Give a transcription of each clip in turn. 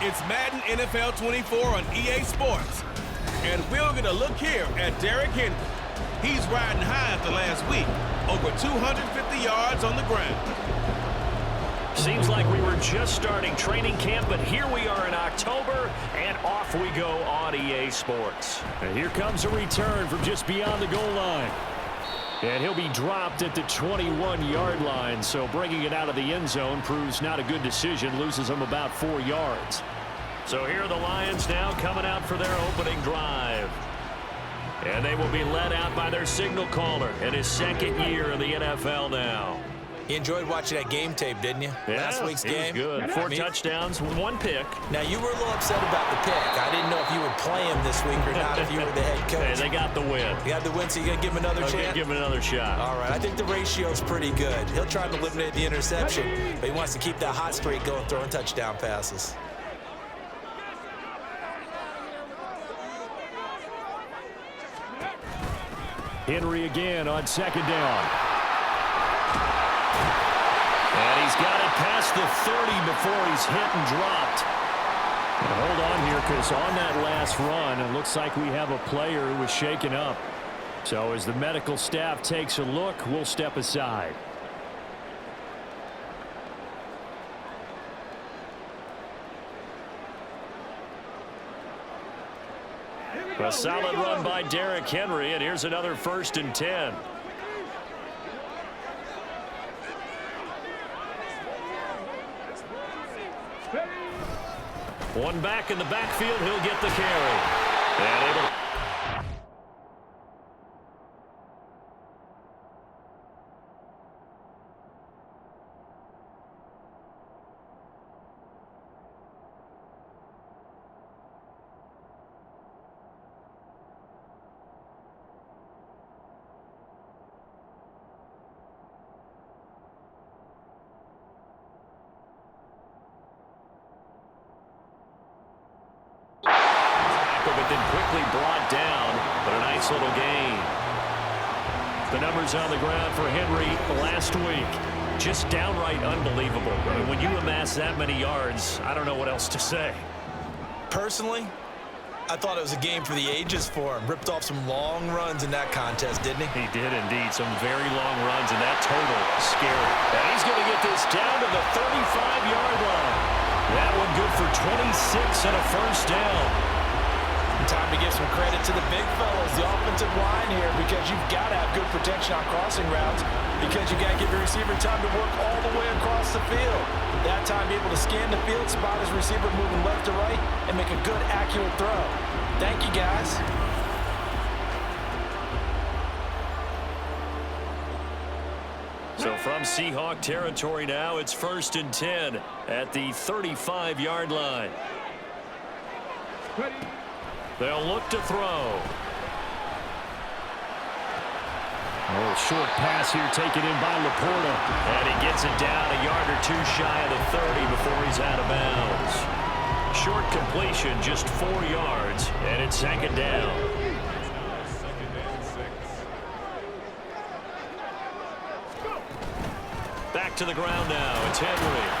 It's Madden NFL 24 on EA Sports. And we'll get a look here at Derrick Henry. He's riding high after last week. Over 250 yards on the ground. Seems like we were just starting training camp, but here we are in October, and off we go on EA Sports. And here comes a return from just beyond the goal line. And he'll be dropped at the 21-yard line, so bringing it out of the end zone proves not a good decision, loses him about 4 yards. So here are the Lions now coming out for their opening drive. And they will be led out by their signal caller in his second year in the NFL now. You enjoyed watching that game tape, didn't you? Yeah, Last week's game. Good. 4 touchdowns, 1 pick. Now, you were a little upset about the pick. I didn't know if you would play him this week or not if you were the head coach. Hey, they got the win. You got the win, so you're going to give him another chance? Give him another shot. All right. I think the ratio's pretty good. He'll try to eliminate the interception, but he wants to keep that hot streak going, throwing touchdown passes. Henry again on second down. And he's got it past the 30 before he's hit and dropped. And hold on here, because on that last run, it looks like we have a player who was shaken up. So as the medical staff takes a look, we'll step aside. A solid run by Derrick Henry, and here's another 1st and 10. One back in the backfield, he'll get the carry. And able. But then quickly brought down, but a nice little gain. The numbers on the ground for Henry last week, just downright unbelievable. I mean, when you amass that many yards, I don't know what else to say. Personally, I thought it was a game for the ages for him. Ripped off some long runs in that contest, didn't he? He did indeed. Some very long runs, and that total scary. And he's going to get this down to the 35-yard line. That one good for 26 and a 1st down. Time to give some credit to the big fellas, the offensive line here, because you've got to have good protection on crossing routes, because you got to give your receiver time to work all the way across the field. That time, be able to scan the field, spot his receiver moving left to right, and make a good, accurate throw. Thank you, guys. So from Seahawk territory now, it's 1st and 10 at the 35-yard line. They'll look to throw. A little short pass here taken in by Laporta. And he gets it down a yard or 2 shy of the 30 before he's out of bounds. Short completion, just 4 yards, and it's 2nd down. Back to the ground now. It's Henry.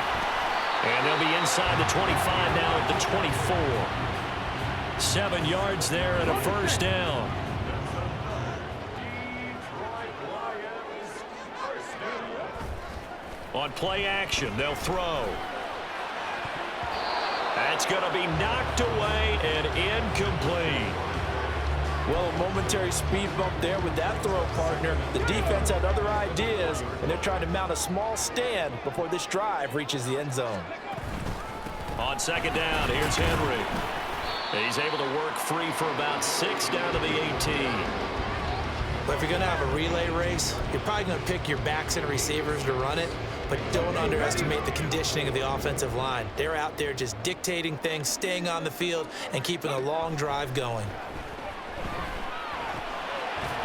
And they'll be inside the 25 now at the 24. 7 yards there and a 1st down. On play action, they'll throw. That's going to be knocked away and incomplete. Well, a momentary speed bump there with that throw, partner. The defense had other ideas, and they're trying to mount a small stand before this drive reaches the end zone. On 2nd down, here's Henry. He's able to work free for about 6 down to the 18. But if you're going to have a relay race, you're probably going to pick your backs and receivers to run it, but don't underestimate the conditioning of the offensive line. They're out there just dictating things, staying on the field, and keeping a long drive going.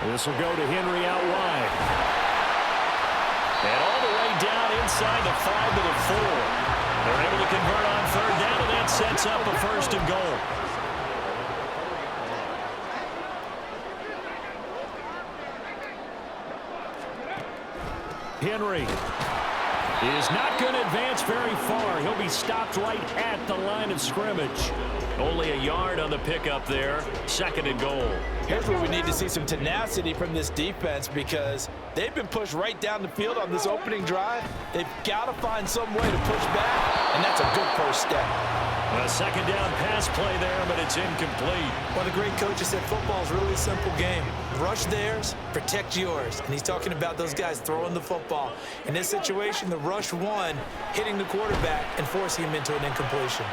This will go to Henry out wide. And all the way down inside the 5 to the 4. They're able to convert on 3rd down, and that sets up a 1st and goal. Henry. is not going to advance very far. He'll be stopped right at the line of scrimmage. Only a yard on the pickup there. 2nd and goal. Here's where we need to see some tenacity from this defense because they've been pushed right down the field on this opening drive. They've got to find some way to push back, and that's a good first step. A 2nd down pass play there, but it's incomplete. One of the great coaches said football is really a simple game. Rush theirs, protect yours. And he's talking about those guys throwing the football. In this situation, the rush won, hitting the quarterback and forcing him into an incompletion.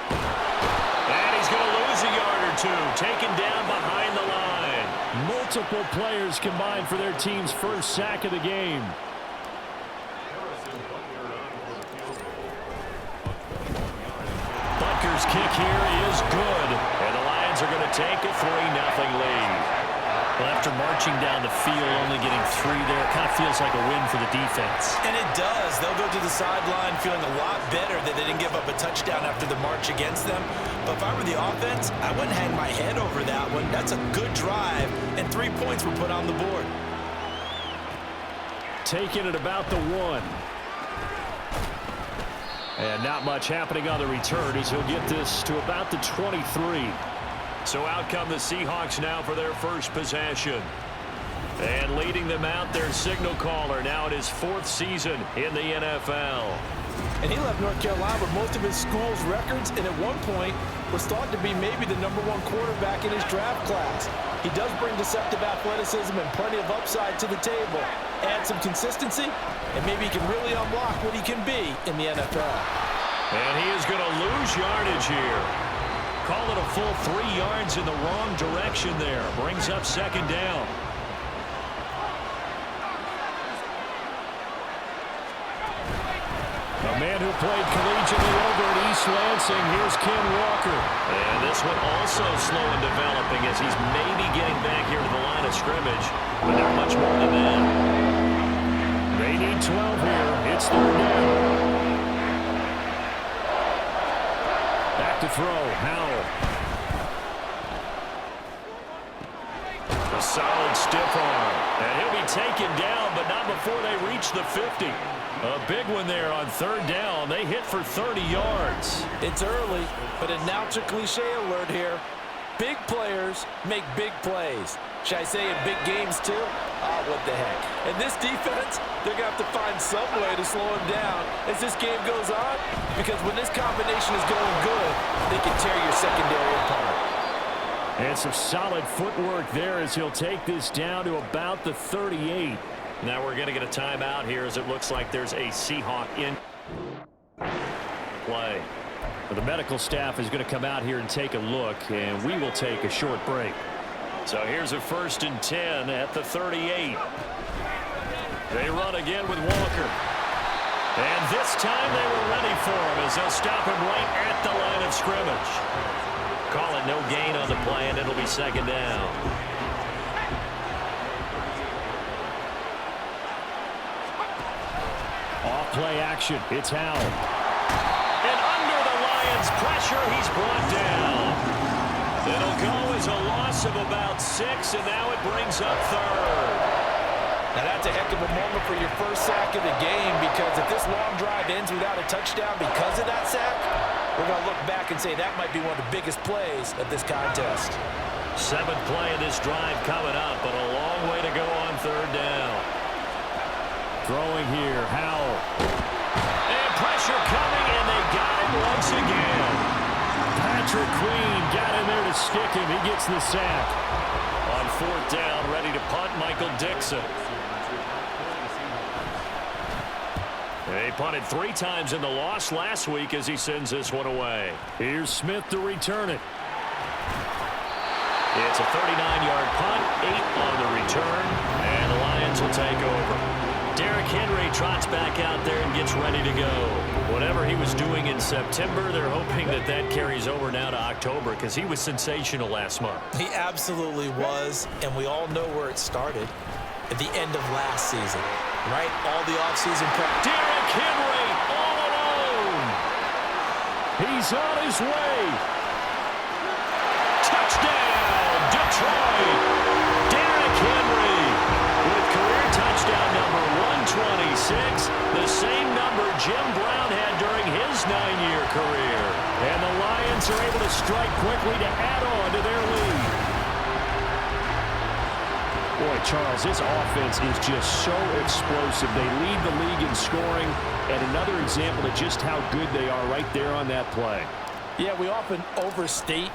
And he's going to lose a yard or two, taken down behind the line. Multiple players combined for their team's first sack of the game. Butker's kick here is good. And the Lions are going to take a 3-0 lead. Well, after marching down the field, only getting 3 there, it kind of feels like a win for the defense. And it does. They'll go to the sideline feeling a lot better that they didn't give up a touchdown after the march against them. But if I were the offense, I wouldn't hang my head over that one. That's a good drive, and 3 points were put on the board. Taking it about the 1. And not much happening on the return as he'll get this to about the 23. So out come the Seahawks now for their first possession. And leading them out, their signal caller, now in his 4th season in the NFL. And he left North Carolina with most of his school's records, and at one point was thought to be maybe the #1 quarterback in his draft class. He does bring deceptive athleticism and plenty of upside to the table. Add some consistency, and maybe he can really unlock what he can be in the NFL. And he is going to lose yardage here. Call it a full 3 yards in the wrong direction there. Brings up 2nd down. A man who played collegiately over at East Lansing. Here's Ken Walker. And this one also slow in developing as he's maybe getting back here to the line of scrimmage. But not much more than that. They need 12 here. It's 3rd down. Back to throw. Howell. A solid stiff arm. And he'll be taken down, but not before they reach the 50. A big one there on 3rd down. They hit for 30 yards. It's early, but announce a cliche alert here. Big players make big plays. Should I say in big games too? Oh, what the heck. And this defense, they're going to have to find some way to slow him down as this game goes on, because when this combination is going good, they can tear your secondary apart. And some solid footwork there as he'll take this down to about the 38. Now we're going to get a timeout here as it looks like there's a Seahawk in play. Well, the medical staff is going to come out here and take a look, and we will take a short break. So here's a 1st and 10 at the 38. They run again with Walker. And this time they were ready for him as they'll stop him right at the line of scrimmage. Call it no gain on the play, and it'll be 2nd down. Off play action. It's Howell. And under the Lions' pressure, he's brought down. It'll go as a loss of about 6, and now it brings up 3rd. Now that's a heck of a moment for your first sack of the game, because if this long drive ends without a touchdown because of that sack, we're going to look back and say that might be one of the biggest plays of this contest. 7th play of this drive coming up, but a long way to go on 3rd down. Throwing here, Howell. And pressure coming, and they got him once again. Patrick Queen got in there to stick him. He gets the sack. On 4th down, ready to punt, Michael Dixon. They punted 3 times in the loss last week as he sends this one away. Here's Smith to return it. It's a 39-yard punt, 8 on the return, and the Lions will take over. Derrick Henry trots back out there and gets ready to go. Whatever he was doing in September, they're hoping that that carries over now to October, because he was sensational last month. He absolutely was, and we all know where it started. At the end of last season, right? All the offseason prep. Derrick Henry all alone. He's on his way. Touchdown, Detroit. Derrick Henry with career touchdown number 126, the same strike quickly to add on to their lead. Boy, Charles, this offense is just so explosive. They lead the league in scoring, and another example of just how good they are right there on that play. Yeah, we often overstate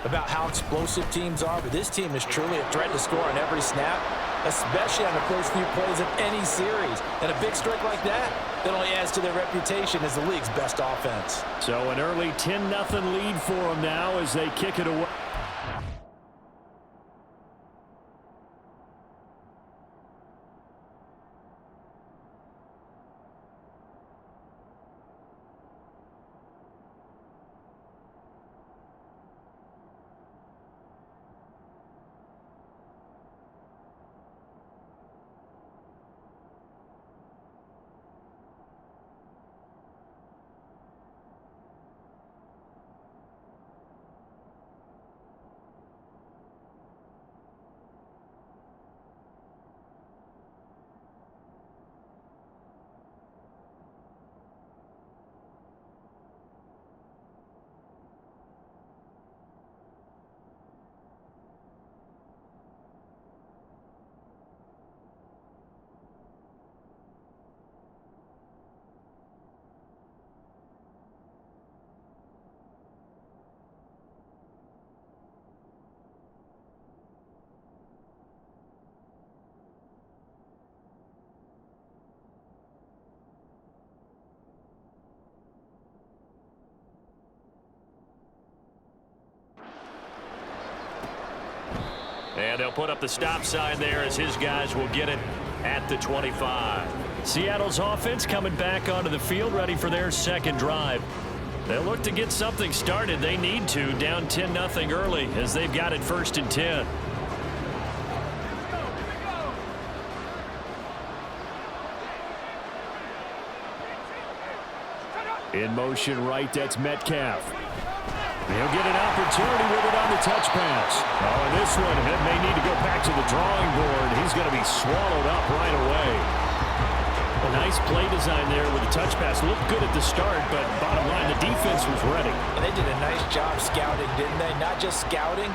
about how explosive teams are, but this team is truly a threat to score on every snap, especially on the first few plays of any series. And a big streak like that only adds to their reputation as the league's best offense. So an early 10-0 lead for them now as they kick it away. And they'll put up the stop sign there as his guys will get it at the 25. Seattle's offense coming back onto the field, ready for their second drive. They'll look to get something started. They need to, down 10-0 early as they've got it 1st and 10. In motion right, that's Metcalf. He'll get an opportunity with it on the touch pass. Oh, and this one may need to go back to the drawing board. He's going to be swallowed up right away. A nice play design there with the touch pass. Looked good at the start, but bottom line, the defense was ready. And they did a nice job scouting, didn't they? Not just scouting,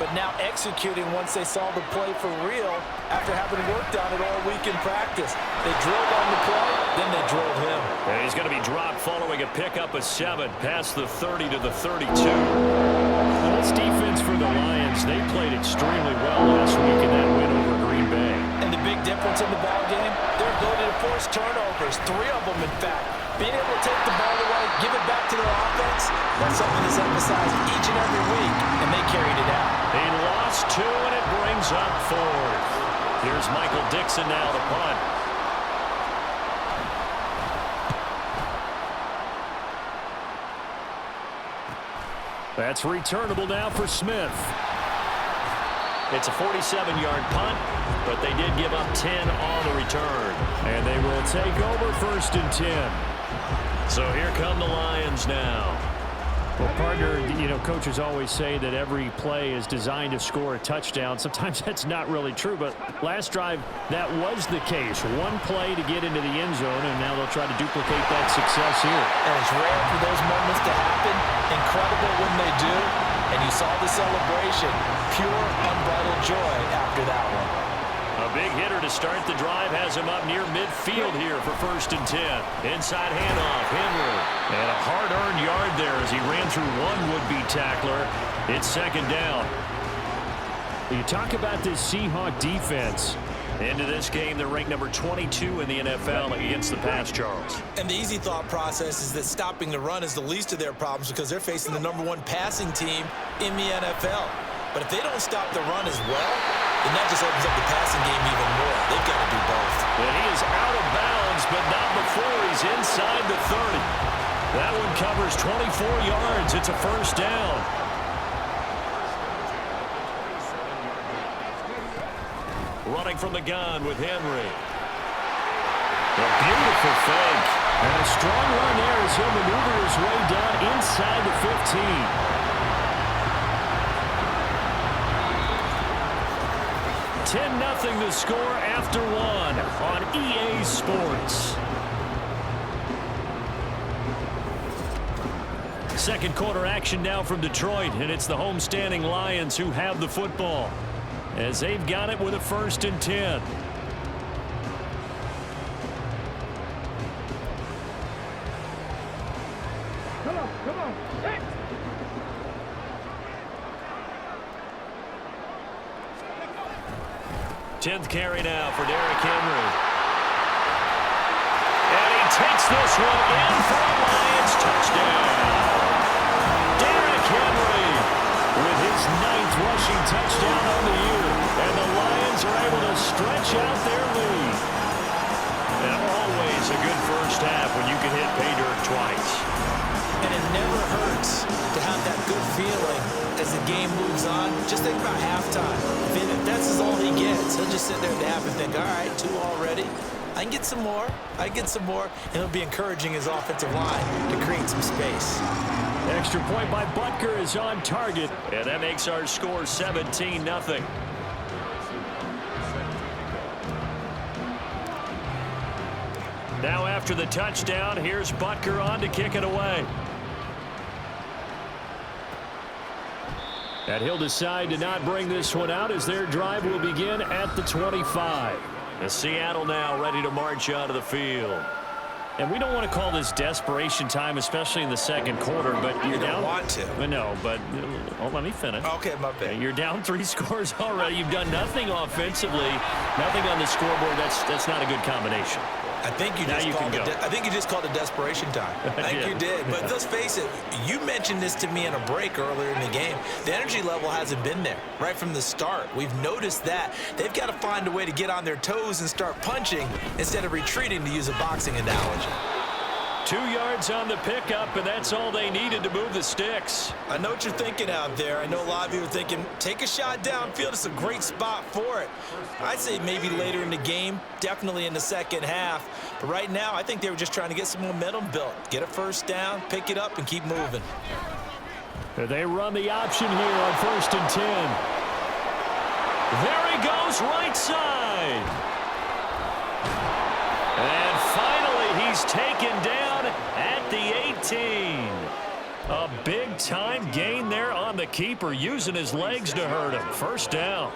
but now executing once they saw the play for real after having worked on it all week in practice. They drilled on the play, then they drilled him. And he's going to be dropped following a pickup of 7 past the 30 to the 32. Well, this defense for the Lions, they played extremely well last week in that win over Green Bay. And the big difference in the ball game, their ability to force turnovers, 3 of them in fact. Being able to take the ball away, give it back to their offense, that's something that's emphasized each and every week, and they carried it out. He lost 2, and it brings up 4th. Here's Michael Dixon now to punt. That's returnable now for Smith. It's a 47-yard punt, but they did give up 10 on the return. And they will take over 1st and 10. So here come the Lions now. Well, partner, you know, coaches always say that every play is designed to score a touchdown. Sometimes that's not really true, but last drive, that was the case. One play to get into the end zone, and now they'll try to duplicate that success here. And it's rare for those moments to happen. Incredible when they do. And you saw the celebration. Pure, unbridled joy after that one. A big hitter to start the drive has him up near midfield here for 1st and 10. Inside handoff, Henry. And a hard-earned yard there as he ran through one would-be tackler. It's 2nd down. You talk about this Seahawk defense. Into this game, they're ranked number 22 in the NFL against the pass, Charles. And the easy thought process is that stopping the run is the least of their problems because they're facing the #1 passing team in the NFL. But if they don't stop the run as well, then that just opens up the passing game even more. They've got to do both. And he is out of bounds, but not before he's inside the 30. That one covers 24 yards. It's a 1st down. Running from the gun with Henry. A beautiful fake. And a strong run there as he'll maneuver his way down inside the 15. 10-0 the score after 1 on EA Sports. Second quarter action now from Detroit, and it's the homestanding Lions who have the football as they've got it with a 1st and 10. Come on. 10th carry now for Derrick Henry. And he takes this one in for a Lions touchdown. Derrick Henry with his 9th rushing touchdown on the year. And the Lions are able to stretch out their lead. And always a good first half when you can hit pay dirt twice. And it never hurts to have that good feeling as the game moves on. Just think about halftime. If that's all he gets, he'll just sit there at the half and think, all right, 2 already. I can get some more. And it'll be encouraging his offensive line to create some space. Extra point by Butker is on target. And that makes our score 17-0. Now after the touchdown, here's Butker on to kick it away. And he'll decide to not bring this one out as their drive will begin at the 25. And Seattle now ready to march out of the field. And we don't want to call this desperation time, especially in the second quarter, but you're down. You don't want to. No, but let me finish. Okay, my bad. You're down 3 scores already. You've done nothing offensively, nothing on the scoreboard. That's not a good combination. I think you just called it desperation time. I think you did. But let's face it, you mentioned this to me in a break earlier in the game. The energy level hasn't been there right from the start. We've noticed that. They've got to find a way to get on their toes and start punching instead of retreating, to use a boxing analogy. 2 yards on the pickup, and that's all they needed to move the sticks. I know what you're thinking out there. I know a lot of you are thinking, take a shot downfield. It's a great spot for it. I'd say maybe later in the game, definitely in the second half. But right now, I think they were just trying to get some momentum built. Get a first down, pick it up, and keep moving. They run the option here on 1st and 10. There he goes, right side. And finally, he's taken down at the 18. A big-time gain there on the keeper, using his legs to hurt him. First down.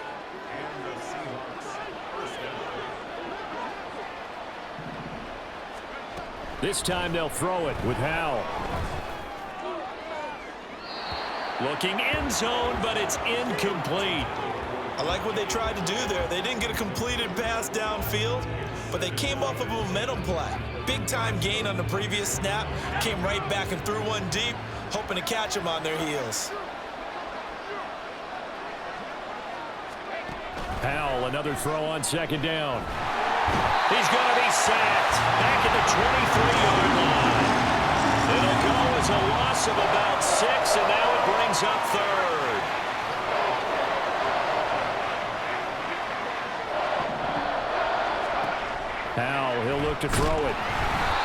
This time they'll throw it with Howell. Looking end zone, but it's incomplete. I like what they tried to do there. They didn't get a completed pass downfield, but they came off of a momentum play. Big-time gain on the previous snap. Came right back and threw one deep, hoping to catch them on their heels. Howell, another throw on second down. He's going to be sacked back at the 23-yard line. It'll go as a loss of about 6, and now it brings up 3rd. Howell, he'll look to throw it.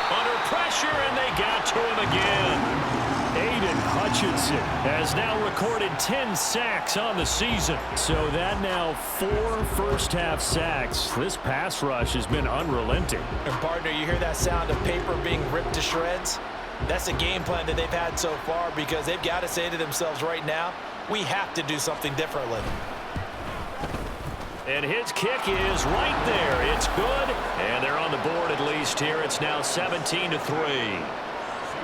Under pressure, and they got to him again. Aiden Hutchinson has now recorded 10 sacks on the season. So that now 4 first-half sacks. This pass rush has been unrelenting. And, partner, you hear that sound of paper being ripped to shreds? That's a game plan that they've had so far, because they've got to say to themselves right now, we have to do something differently. And his kick is right there. It's good, and they're on the board at least here. It's now 17-3.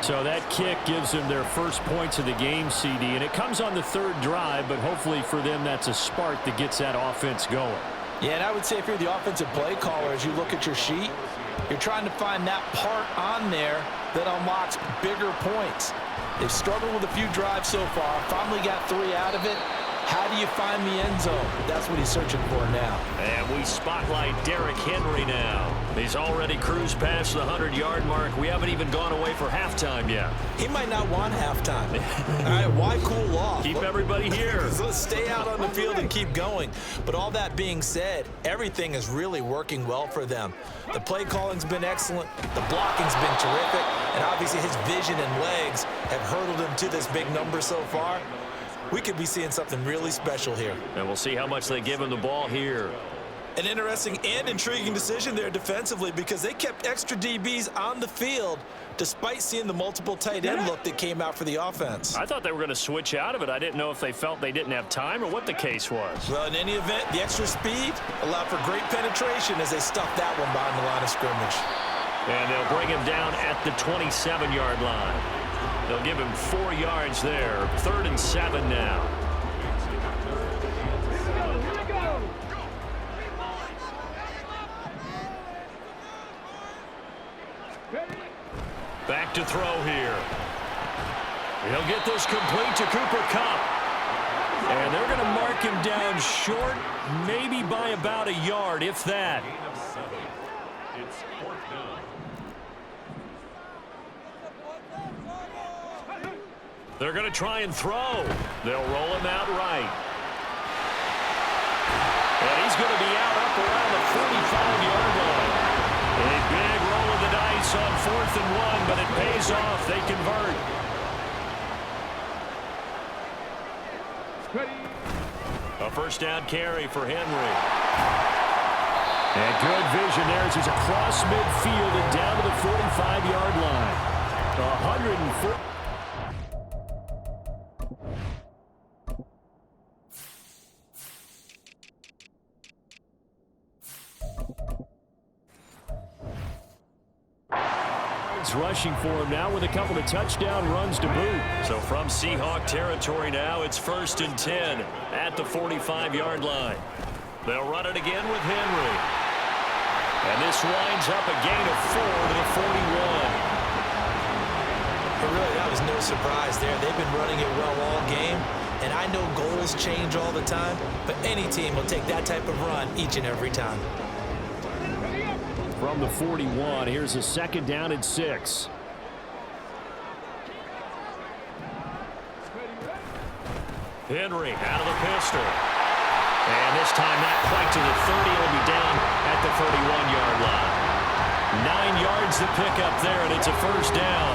So that kick gives them their first points of the game, CD, and it comes on the 3rd drive, but hopefully for them that's a spark that gets that offense going. Yeah, and I would say if you're the offensive play caller, as you look at your sheet, you're trying to find that part on there that unlocks bigger points. They've struggled with a few drives so far, finally got 3 out of it. How do you find the end zone? That's what he's searching for now. And we spotlight Derrick Henry now. He's already cruised past the 100-yard mark. We haven't even gone away for halftime yet. He might not want halftime. All right, why cool off? Keep everybody here. Let's stay out on the field and keep going. But all that being said, everything is really working well for them. The play calling's been excellent. The blocking's been terrific. And obviously his vision and legs have hurdled him to this big number so far. We could be seeing something really special here. And we'll see how much they give him the ball here. An interesting and intriguing decision there defensively because they kept extra DBs on the field despite seeing the multiple tight end look that came out for the offense. I thought they were going to switch out of it. I didn't know if they felt they didn't have time or what the case was. Well, in any event, the extra speed allowed for great penetration as they stuffed that one behind the line of scrimmage. And they'll bring him down at the 27-yard line. They'll give him 4 yards there. 3rd and 7 now. Back to throw here. He'll get this complete to Cooper Kupp. And they're going to mark him down short, maybe by about a yard, if that. They're going to try and throw. They'll roll him out right. And he's going to be out up around the 45-yard line. A big roll of the dice on 4th and 1, but it pays off. They convert. A first down carry for Henry. And good vision there as he's across midfield and down to the 45-yard line. 104. Rushing for him now with a couple of touchdown runs to boot. So from Seahawk territory now, it's 1st and 10 at the 45-yard line. They'll run it again with Henry. And this winds up a gain of 4 to the 41. But really, that was no surprise there. They've been running it well all game. And I know goals change all the time, but any team will take that type of run each and every time. From the 41, here's a 2nd down and 6. Henry out of the pistol. And this time not quite to the 30. It'll be down at the 31-yard line. 9 yards to pick up there, and it's a first down.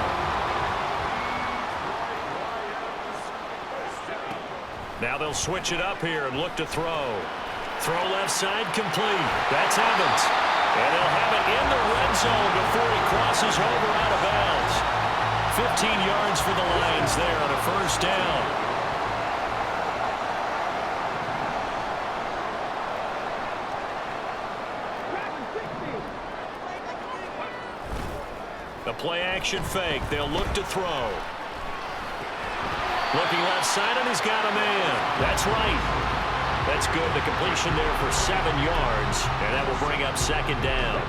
Now they'll switch it up here and look to throw. Throw left side complete. That's Evans. And they'll have it in the red zone before he crosses over out of bounds. 15 yards for the Lions there on a first down. The play action fake. They'll look to throw. Looking left side, and he's got a man. That's right. That's good. The completion there for 7 yards, and that will bring up 2nd down.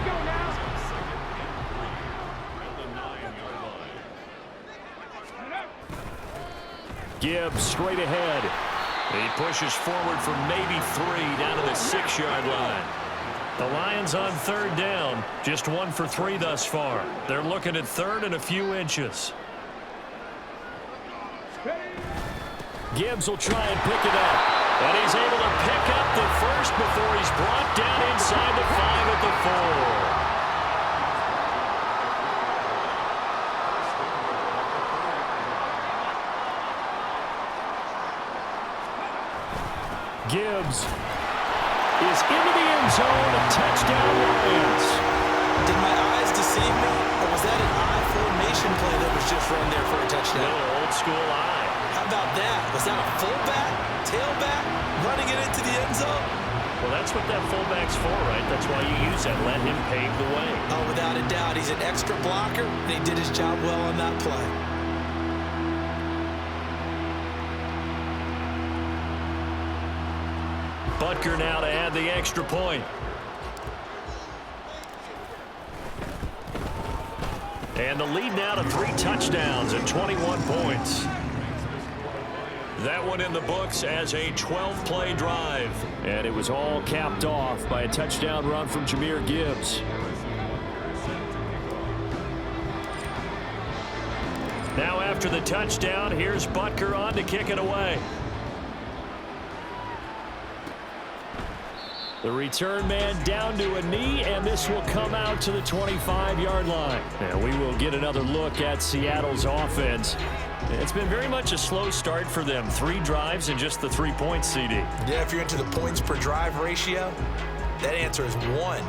Gibbs straight ahead. He pushes forward for maybe 3 down to the 6-yard line. The Lions on 3rd down, just 1 for 3 thus far. They're looking at 3rd and a few inches. Gibbs will try and pick it up. And he's able to pick up the first before he's brought down inside the 5 at the 4. Gibbs is into the end zone. A touchdown Lions. Did my eyes deceive me, or was that an eye formation play that was just run there for a touchdown? little old school eye. How about that? Was that a fullback, tailback, running it into the end zone? Well, that's what that fullback's for, right? That's why you use that. Let him pave the way. Oh, without a doubt. He's an extra blocker, and he did his job well on that play. Butker now to add the extra point. And the lead now to 3 touchdowns and 21 points. That one in the books as a 12-play drive. And it was all capped off by a touchdown run from Jahmyr Gibbs. Now after the touchdown, here's Butker on to kick it away. The return man down to a knee, and this will come out to the 25-yard line. And we will get another look at Seattle's offense. It's been very much a slow start for them. 3 drives and just the 3 points, CD. Yeah, if you're into the points per drive ratio, That answer is 1.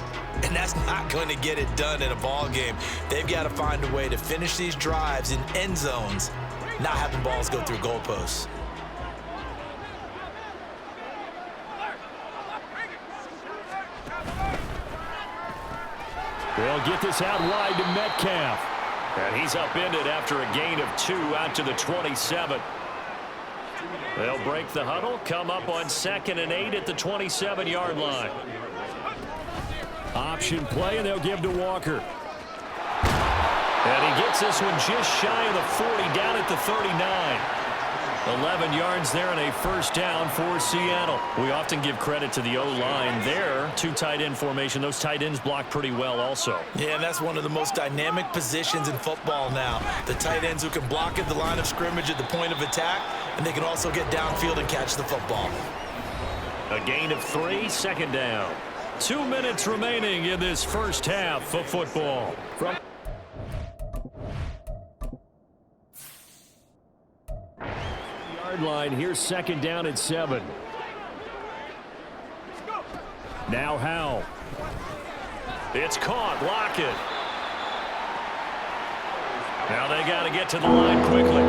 And that's not going to get it done in a ball game. They've got to find a way to finish these drives in end zones, not having balls go through goalposts. They'll get this out wide to Metcalf. And he's upended after a gain of 2 out to the 27. They'll break the huddle, come up on 2nd and 8 at the 27-yard line. Option play, and they'll give to Walker. And he gets this one just shy of the 40, down at the 39. 11 yards there and a first down for Seattle. We often give credit to the O-line there. 2 tight end formation. Those tight ends block pretty well also. Yeah, and that's one of the most dynamic positions in football now. The tight ends who can block at the line of scrimmage at the point of attack, and they can also get downfield and catch the football. A gain of 3, 2nd down. 2 minutes remaining in this first half of football. From line, here's 2nd down and 7. Now Howell. It's caught. Lockett. Now they got to get to the line quickly.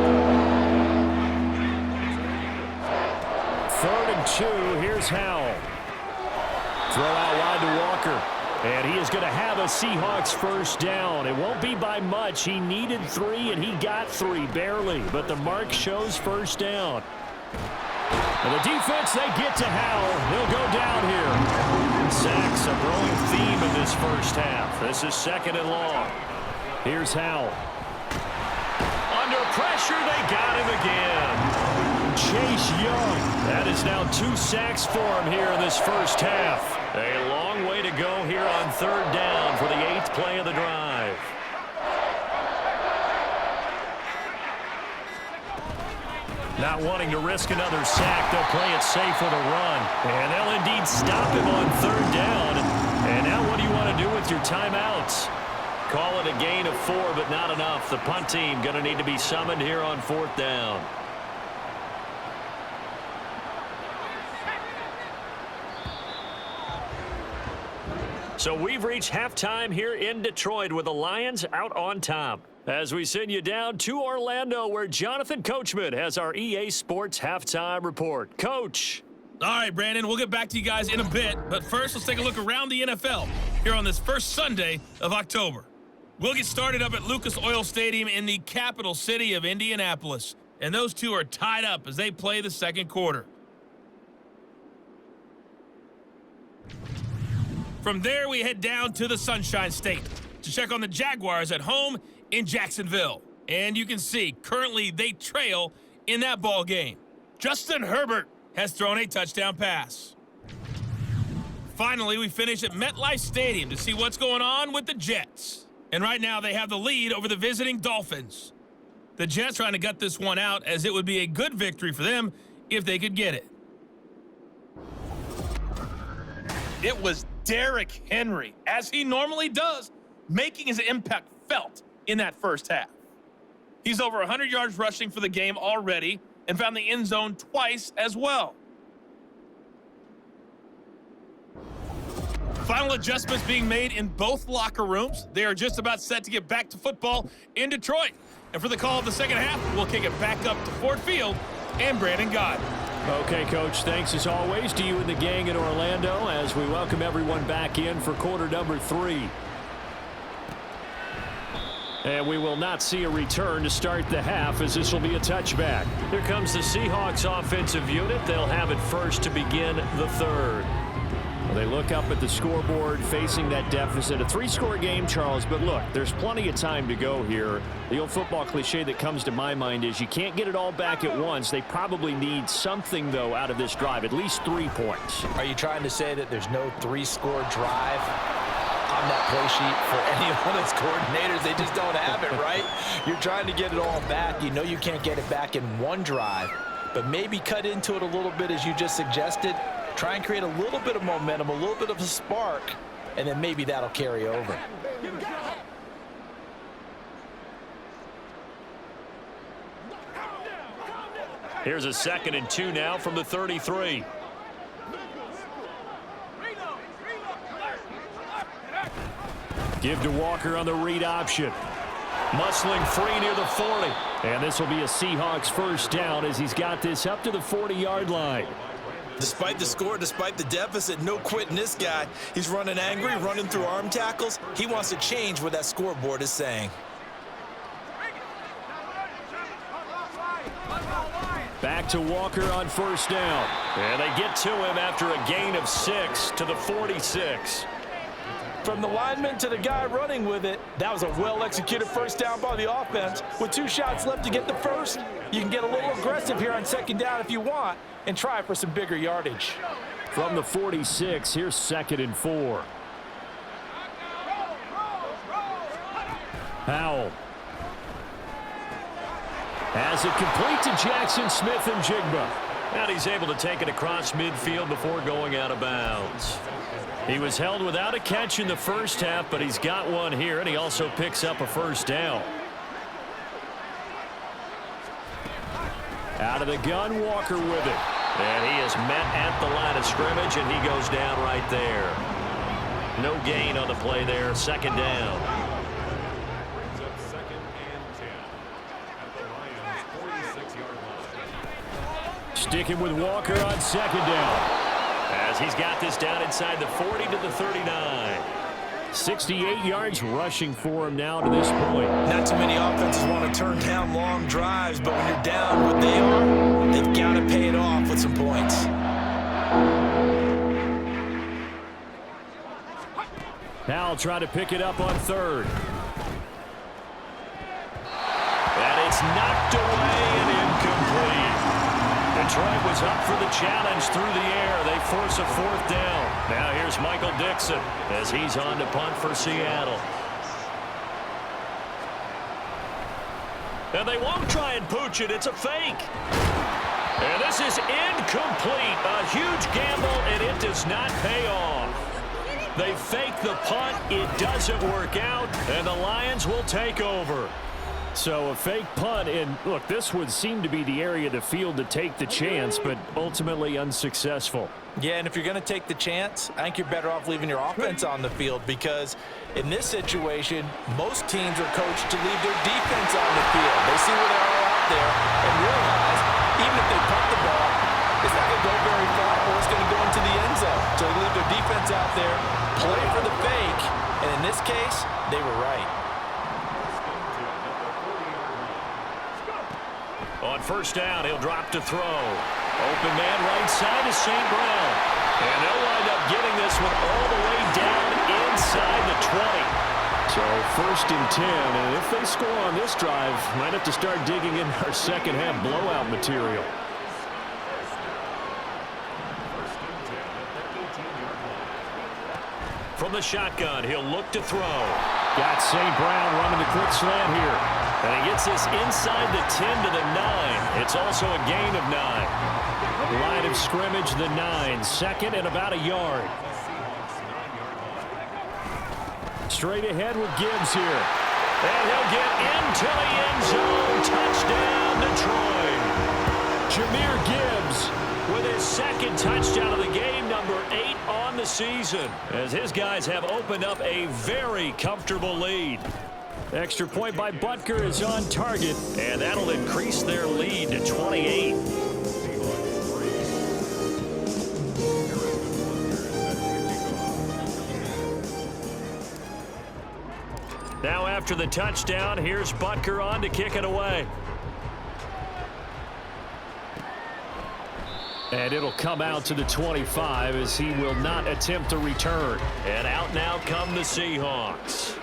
3rd and 2. Here's Howell. Throw out wide to Walker. And he is going to have a Seahawks first down. It won't be by much. He needed 3, and he got 3, barely. But the mark shows first down. And the defense, they get to Howell. He'll go down here. Sacks, a growing theme in this first half. This is 2nd and long. Here's Howell. Under pressure, they got him again. Chase Young. That is now 2 sacks for him here in this first half. A long way to go here on 3rd down for the 8th play of the drive. Not wanting to risk another sack, they'll play it safe with a run. And they'll indeed stop him on 3rd down. And now what do you want to do with your timeouts? Call it a gain of 4, but not enough. The punt team going to need to be summoned here on 4th down. So we've reached halftime here in Detroit with the Lions out on top. As we send you down to Orlando, where Jonathan Coachman has our EA Sports halftime report. Coach. All right, Brandon, we'll get back to you guys in a bit. But first, let's take a look around the NFL here on this first Sunday of October. We'll get started up at Lucas Oil Stadium in the capital city of Indianapolis. And those two are tied up as they play the second quarter. From there, we head down to the Sunshine State to check on the Jaguars at home in Jacksonville. And you can see, currently, they trail in that ball game. Justin Herbert has thrown a touchdown pass. Finally, we finish at MetLife Stadium to see what's going on with the Jets. And right now, they have the lead over the visiting Dolphins. The Jets trying to gut this one out, as it would be a good victory for them if they could get it. It was Derrick Henry, as he normally does, making his impact felt in that first half. He's over 100 yards rushing for the game already and found the end zone twice as well. Final adjustments being made in both locker rooms. They are just about set to get back to football in Detroit. And for the call of the second half, we'll kick it back up to Ford Field and Brandon Gott. Okay, Coach, thanks as always to you and the gang in Orlando as we welcome everyone back in for quarter number 3. And we will not see a return to start the half, as this will be a touchback. Here comes the Seahawks offensive unit. They'll have it first to begin the third. Well, they look up at the scoreboard facing that deficit. A 3-score game, Charles, but look, there's plenty of time to go here. The old football cliche that comes to my mind is you can't get it all back at once. They probably need something, though, out of this drive, at least 3 points. Are you trying to say that there's no 3-score drive on that play sheet for any of those coordinators? They just don't have it, right? You're trying to get it all back. You know you can't get it back in one drive, but maybe cut into it a little bit as you just suggested. Try and create a little bit of momentum, a little bit of a spark, and then maybe that'll carry over. Here's a 2nd and 2 now from the 33. Give to Walker on the read option. Muscling free near the 40. And this will be a Seahawks first down as he's got this up to the 40-yard line. Despite the score, despite the deficit, no quitting this guy. He's running angry, running through arm tackles. He wants to change what that scoreboard is saying. Back to Walker on first down. And they get to him after a gain of 6 to the 46. From the lineman to the guy running with it, that was a well-executed first down by the offense. With 2 shots left to get the first, you can get a little aggressive here on second down if you want and try for some bigger yardage. From the 46, here's 2nd and 4. Howell has it complete to Jackson Smith and Jigba. And he's able to take it across midfield before going out of bounds. He was held without a catch in the first half, but he's got one here, and he also picks up a first down. Out of the gun, Walker with it. And he is met at the line of scrimmage, and he goes down right there. No gain on the play there, 2nd down. Sticking with Walker on 2nd down. As he's got this down inside the 40 to the 39. 68 yards rushing for him now to this point. Not too many offenses want to turn down long drives, but when you're down what they are, they've got to pay it off with some points. Howell trying to pick it up on 3rd. And it's knocked away and incomplete. Detroit was up for the challenge through the air. They force a 4th down. Now here's Michael Dixon as he's on to punt for Seattle. And they won't try and pooch it. It's a fake. And this is incomplete. A huge gamble, and it does not pay off. They fake the punt. It doesn't work out, and the Lions will take over. So a fake punt, and look, this would seem to be the area of the field to take the chance, but ultimately unsuccessful. Yeah, and if you're going to take the chance, I think you're better off leaving your offense on the field because in this situation, most teams are coached to leave their defense on the field. They see where they are out there and realize even if they punt the ball, it's not going to go very far or it's going to go into the end zone. So they leave their defense out there, play for the fake, and in this case, they were right. On first down, he'll drop to throw. Open man right side to St. Brown. And they'll wind up getting this one all the way down inside the 20. So 1st and 10, and if they score on this drive, might have to start digging in our second half blowout material. From the shotgun, he'll look to throw. Got St. Brown running the quick slant here. And he gets this inside the 10 to the 9. It's also a gain of 9. Line of scrimmage, the 9. 2nd and about a yard. Straight ahead with Gibbs here. And he'll get into the end zone. Touchdown, Detroit. Jahmyr Gibbs with his 2nd touchdown of the game, number 8 on the season, as his guys have opened up a very comfortable lead. Extra point by Butker is on target, and that'll increase their lead to 28. Now after the touchdown, here's Butker on to kick it away. And it'll come out to the 25 as he will not attempt to return. And out now come the Seahawks.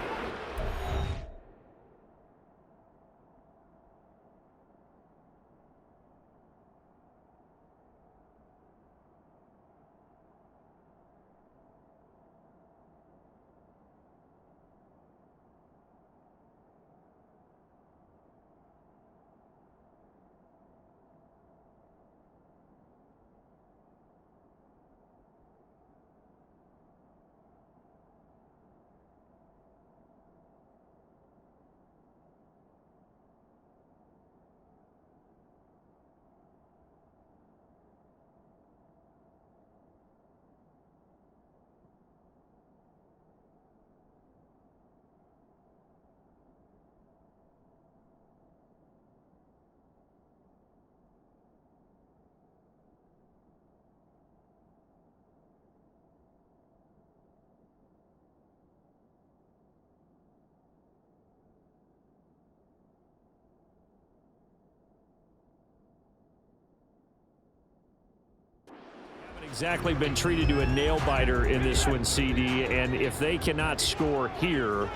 Exactly, been treated to a nail-biter in this one, CD, and if they cannot score here,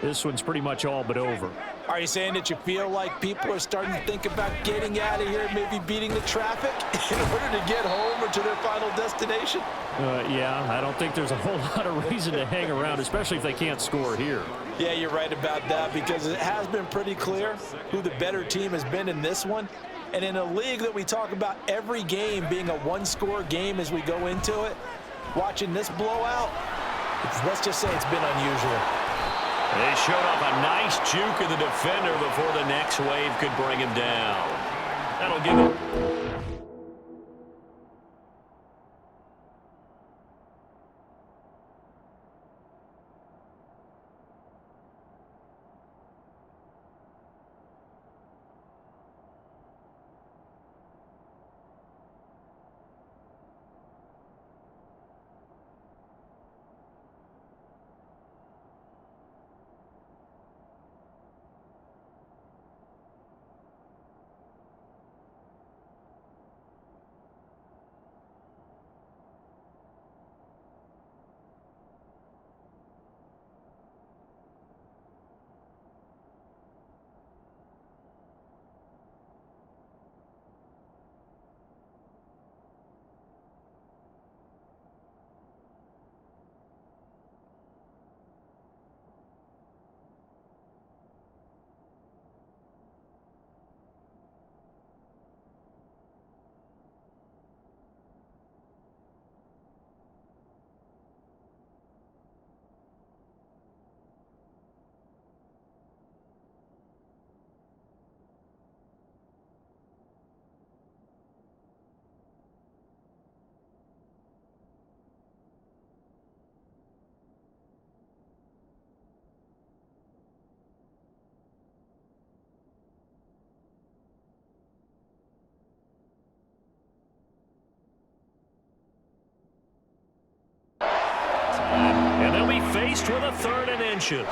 this one's pretty much all but over. Are you saying that you feel like people are starting to think about getting out of here, maybe beating the traffic in order to get home or to their final destination? Yeah, I don't think there's a whole lot of reason to hang around, especially if they can't score here. Yeah, you're right about that, because it has been pretty clear who the better team has been in this one. And in a league that we talk about every game being a one-score game as we go into it, watching this blowout, let's just say it's been unusual. They showed off a nice juke of the defender before the next wave could bring him down. That'll give him... And they'll be faced with a 3rd and inches.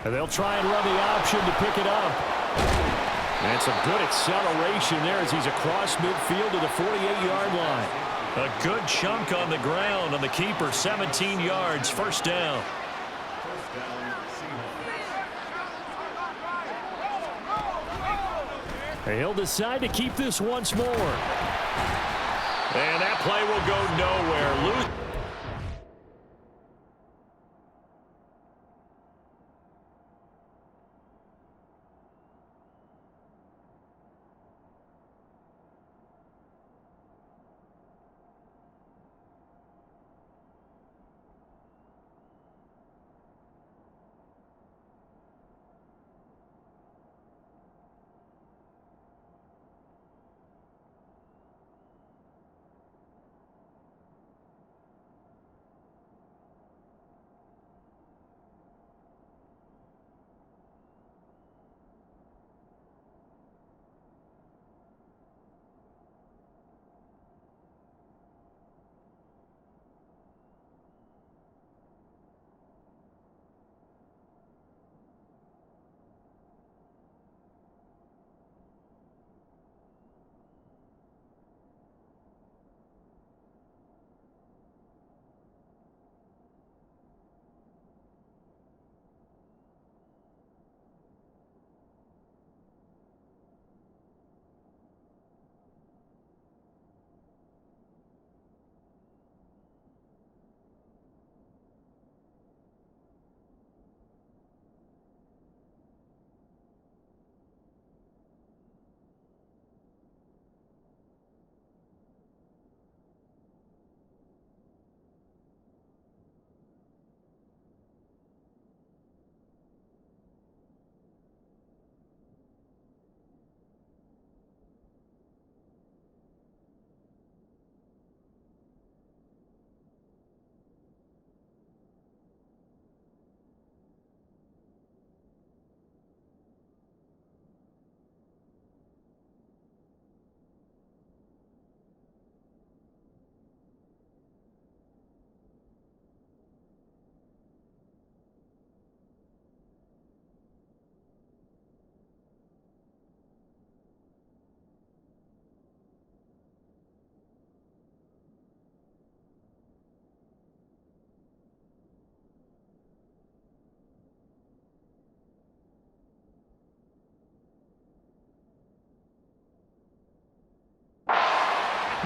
And they'll try and run the option to pick it up. And some good acceleration there as he's across midfield to the 48-yard line. A good chunk on the ground on the keeper, 17 yards, first down. He'll decide to keep this once more. And that play will go nowhere.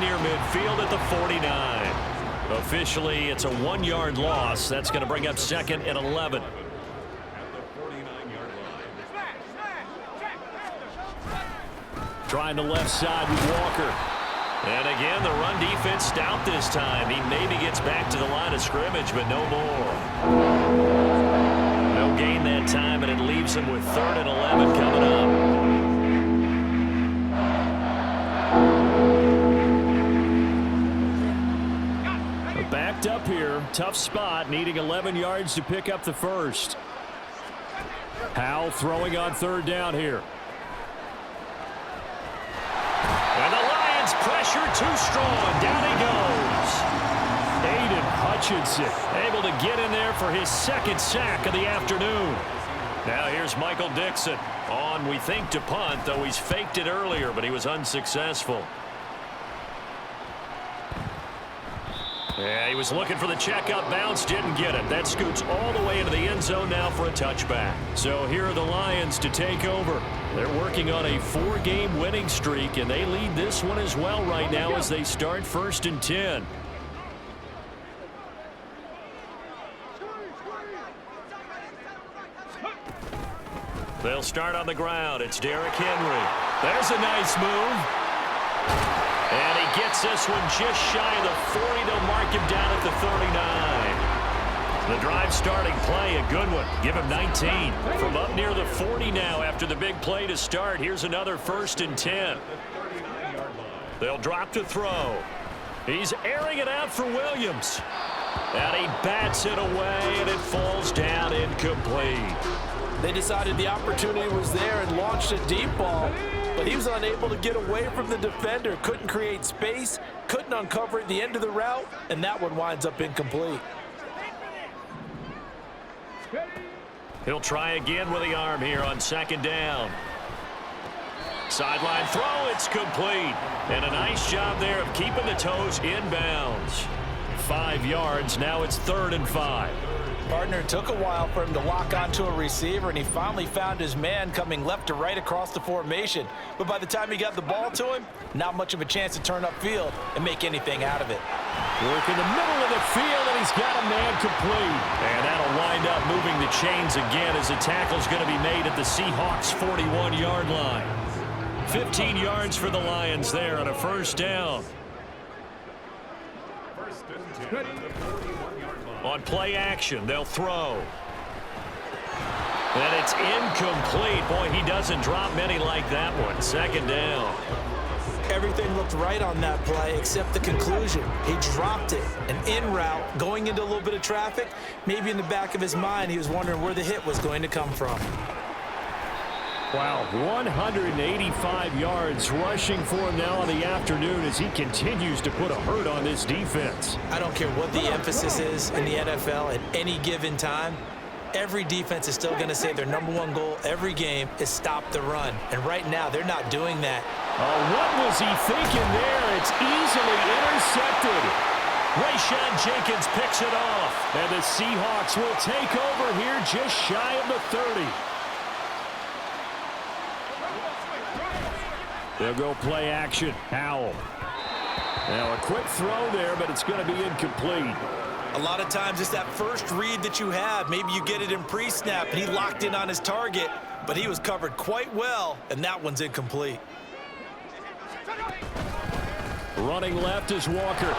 near midfield at the 49. Officially, it's a 1-yard loss. That's going to bring up 2nd and 11. Trying the left side with Walker. And again, the run defense stout this time. He maybe gets back to the line of scrimmage, but no more. No gain that time, and it leaves him with 3rd and 11 coming up. Backed up here. Tough spot, needing 11 yards to pick up the first. Howell throwing on 3rd down here. And the Lions pressure too strong. Down he goes. Aiden Hutchinson able to get in there for his 2nd sack of the afternoon. Now here's Michael Dixon on, we think, to punt, though he's faked it earlier, but he was unsuccessful. Yeah, he was looking for the checkup bounce, didn't get it. That scoots all the way into the end zone now for a touchback. So here are the Lions to take over. They're working on a 4-game winning streak, and they lead this one as well right now as they start 1st and 10. They'll start on the ground. It's Derrick Henry. There's a nice move. And he gets this one just shy of the 40. They'll mark him down at the 39. The drive starting play, a good one. Give him 19. From up near the 40 now after the big play to start. Here's another 1st and 10. They'll drop to throw. He's airing it out for Williams. And he bats it away, and it falls down incomplete. They decided the opportunity was there and launched a deep ball, but he was unable to get away from the defender. Couldn't create space, couldn't uncover at the end of the route, and that one winds up incomplete. He'll try again with the arm here on 2nd down. Sideline throw, it's complete. And a nice job there of keeping the toes inbounds. 5 yards, now it's 3rd and 5. Partner, took a while for him to lock onto a receiver, and he finally found his man coming left to right across the formation. But by the time he got the ball to him, not much of a chance to turn upfield and make anything out of it. Work in the middle of the field, and he's got a man complete. And that'll wind up moving the chains again as the tackle's going to be made at the Seahawks' 41-yard line. 15 yards for the Lions there on a 1st down. On play action, they'll throw. And it's incomplete. Boy, he doesn't drop many like that one. 2nd down. Everything looked right on that play except the conclusion. He dropped it. An in route, going into a little bit of traffic. Maybe in the back of his mind, he was wondering where the hit was going to come from. Wow, 185 yards rushing for him now in the afternoon as he continues to put a hurt on this defense. I don't care what the emphasis is in the NFL at any given time. Every defense is still going to say their #1 goal every game is stop the run. And right now, they're not doing that. Oh, what was he thinking there? It's easily intercepted. Rayshawn Jenkins picks it off. And the Seahawks will take over here just shy of the 30. They'll go play action. Howell. Now a quick throw there, but it's going to be incomplete. A lot of times it's that first read that you have. Maybe you get it in pre-snap, and he locked in on his target, but he was covered quite well, and that one's incomplete. Running left is Walker.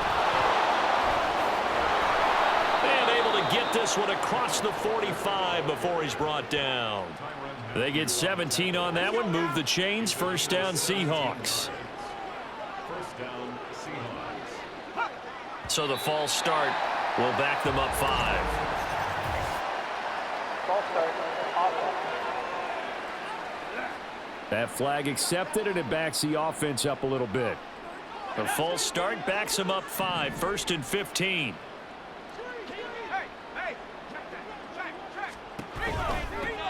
And able to get this one across the 45 before he's brought down. They get 17 on that one. Move the chains. 1st down, Seahawks. So the false start will back them up 5. False start. That flag accepted, and it backs the offense up a little bit. The false start backs them up 5. 1st and 15.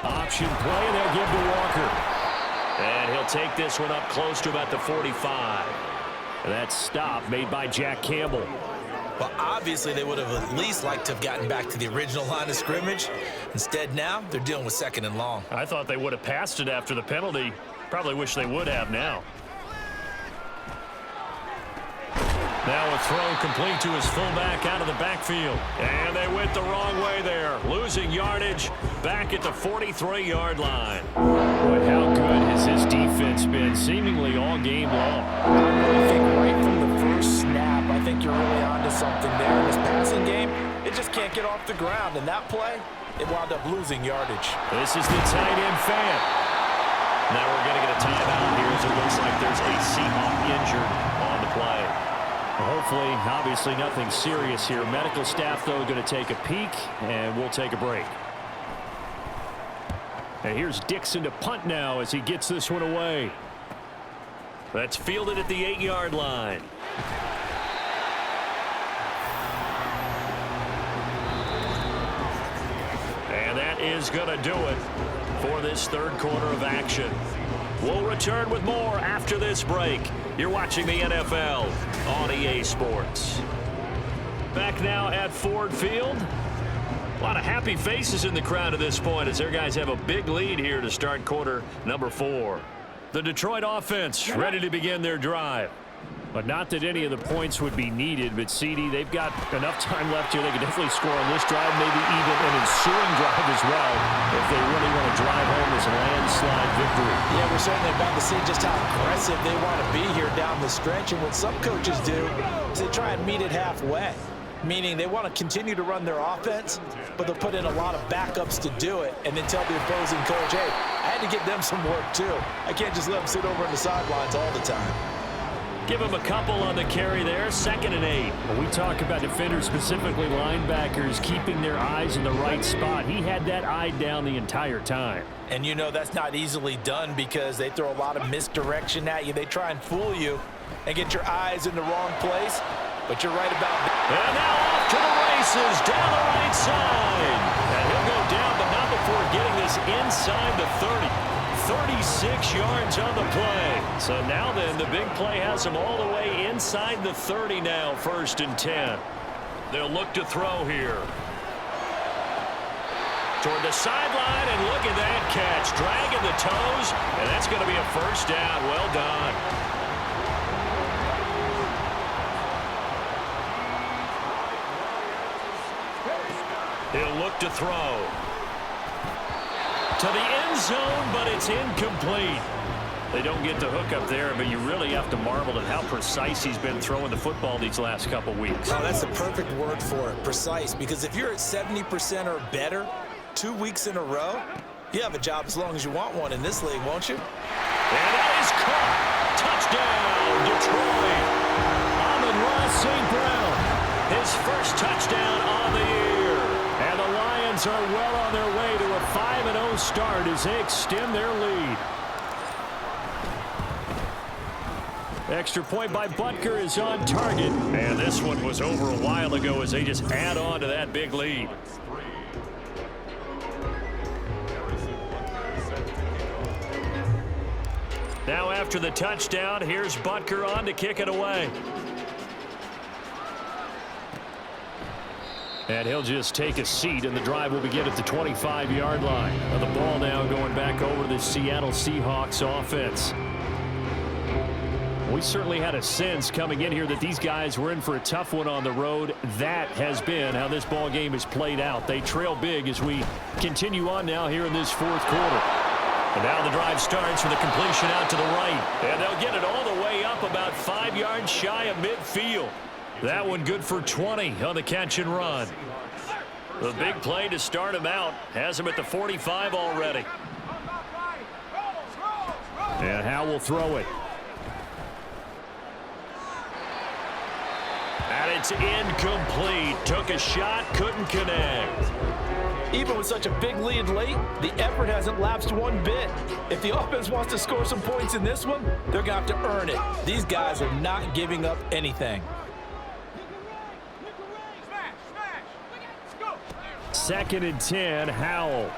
Option play, and they'll give to Walker. And he'll take this one up close to about the 45. That stop made by Jack Campbell. Well, obviously they would have at least liked to have gotten back to the original line of scrimmage. Instead, now they're dealing with 2nd and long. I thought they would have passed it after the penalty. Probably wish they would have now. Now a throw complete to his fullback out of the backfield. And they went the wrong way there. Losing yardage back at the 43-yard line. Boy, how good has this defense been seemingly all game long? I really think right from the first snap, I think you're really onto something there. In this passing game, it just can't get off the ground. And that play, it wound up losing yardage. This is the tight end fan. Now we're going to get a timeout here as it looks like there's a Seahawk injured on the play. Hopefully, obviously nothing serious here. Medical staff, though, going to take a peek, and we'll take a break. And here's Dixon to punt now as he gets this one away. That's fielded at the 8-yard line. And that is going to do it for this third quarter of action. We'll return with more after this break. You're watching the NFL on EA Sports. Back now at Ford Field. A lot of happy faces in the crowd at this point as their guys have a big lead here to start quarter number 4. The Detroit offense ready to begin their drive. But not that any of the points would be needed, but CD, they've got enough time left here. They can definitely score on this drive, maybe even an ensuing drive as well, if they really want to drive home this landslide victory. Yeah, we're certainly about to see just how aggressive they want to be here down the stretch. And what some coaches do is they try and meet it halfway, meaning they want to continue to run their offense, but they'll put in a lot of backups to do it and then tell the opposing coach, hey, I had to give them some work too. I can't just let them sit over on the sidelines all the time. Give him a couple on the carry there. 2nd and 8. When we talk about defenders, specifically linebackers, keeping their eyes in the right spot, he had that eye down the entire time. And you know that's not easily done because they throw a lot of misdirection at you. They try and fool you and get your eyes in the wrong place. But you're right about that. And now off to the races down the right side. And he'll go down, but not before getting this inside the 30. 36 yards on the play. So now then, the big play has him all the way inside the 30 now, 1st and 10. They'll look to throw here. Toward the sideline, and look at that catch. Dragging the toes, and that's going to be a 1st down. Well done. He'll look to throw. To the end zone, but it's incomplete. They don't get the hook up there, but you really have to marvel at how precise he's been throwing the football these last couple weeks. Oh, that's the perfect word for it, precise, because if you're at 70% or better 2 weeks in a row, you have a job as long as you want one in this league, won't you? And that is caught. Touchdown, Detroit. Amon-Ra St. Brown. His first touchdown on the year. And the Lions are well on their way to a 5-0 start as they extend their lead. Extra point by Butker is on target. And this one was over a while ago as they just add on to that big lead. Now after the touchdown, here's Butker on to kick it away. And he'll just take a seat, and the drive will begin at the 25-yard line. Now the ball now going back over the Seattle Seahawks offense. We certainly had a sense coming in here that these guys were in for a tough one on the road. That has been how this ball game has played out. They trail big as we continue on now here in this 4th quarter. And now the drive starts with a completion out to the right. And they'll get it all the way up about 5 yards shy of midfield. That one good for 20 on the catch and run. The big play to start him out has him at the 45 already. And Howe will throw it. And it's incomplete. Took a shot, couldn't connect. Even with such a big lead late, the effort hasn't lapsed one bit. If the offense wants to score some points in this one, they're going to have to earn it. These guys are not giving up anything. 2nd and 10, Howell.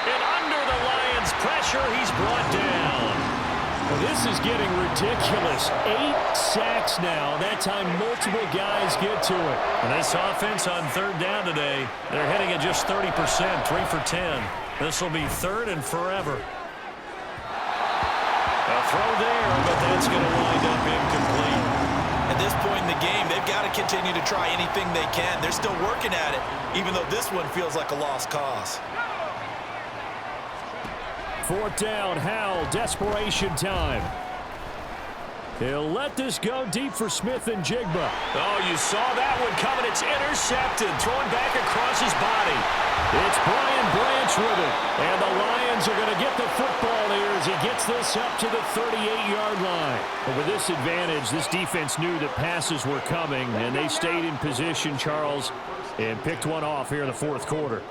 And under the Lions' pressure, he's brought down. Well, this is getting ridiculous. 8 sacks now. That time, multiple guys get to it. And this offense on 3rd down today, they're hitting at just 30%, 3 for 10. This will be 3rd and forever. A throw there, but that's going to wind up incomplete. this point in the game, they've got to continue to try anything they can. They're still working at it, even though this one feels like a lost cause. 4th down, Howell, desperation time. He'll let this go deep for Smith and Jigba. Oh, you saw that one coming. It's intercepted, thrown back across his body. It's Brian Branch with it. And the Lions are going to get the football here as he gets this up to the 38-yard line. But with this advantage, this defense knew that passes were coming, and they stayed in position, Charles, and picked one off here in the 4th quarter.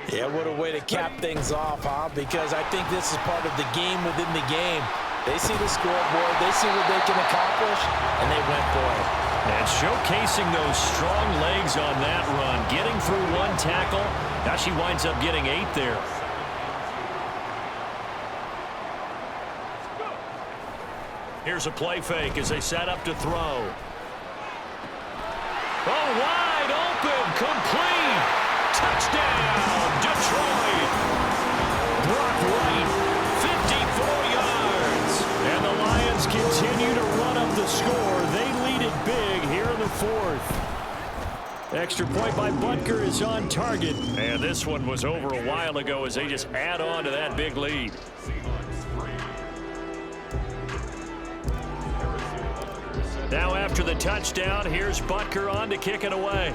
Yeah, what a way to cap things off, huh? Because I think this is part of the game within the game. They see the scoreboard, they see what they can accomplish, and they went for it. And showcasing those strong legs on that run, getting through one tackle. Now she winds up getting 8 there. Here's a play fake as they set up to throw. Oh, wide open, complete. Touchdown, Detroit. Brock Wright, 54 yards. and the Lions continue to run up the score. They lead it big here in the 4th. Extra point by Butker is on target. And this one was over a while ago as they just add on to that big lead. Now after the touchdown, here's Butker on to kick it away.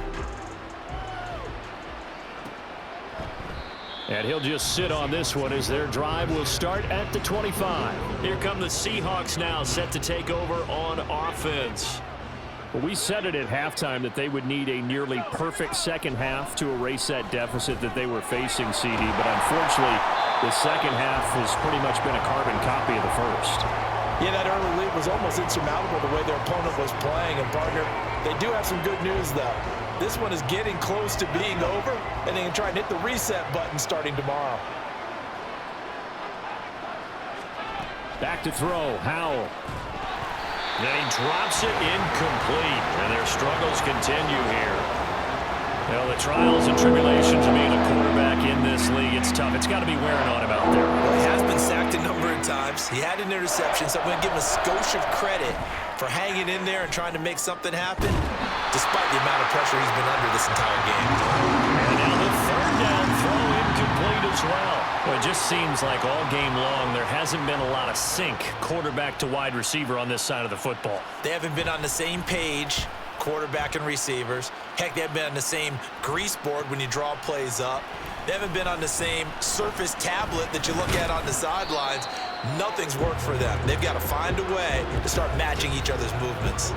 And he'll just sit on this one as their drive will start at the 25. Here come the Seahawks now, set to take over on offense. Well, we said it at halftime that they would need a nearly perfect second half to erase that deficit that they were facing, CD. But unfortunately, the second half has pretty much been a carbon copy of the first. Yeah, that early lead was almost insurmountable the way their opponent was playing. And, partner, they do have some good news, though. This one is getting close to being over, and they can try and hit the reset button starting tomorrow. Back to throw, Howell. Then he drops it incomplete, and their struggles continue here. Well, the trials and tribulations of being a quarterback in this league, it's tough. It's got to be wearing on him out there. Well, he has been sacked a number of times. He had an interception, so I'm going to give him a skosh of credit for hanging in there and trying to make something happen, despite the amount of pressure he's been under this entire game. And now the 3rd down throw incomplete as well. Well, it just seems like all game long there hasn't been a lot of sync quarterback to wide receiver on this side of the football. They haven't been on the same page, quarterback and receivers. Heck, they haven't been on the same grease board when you draw plays up. They haven't been on the same surface tablet that you look at on the sidelines. Nothing's worked for them. They've got to find a way to start matching each other's movements.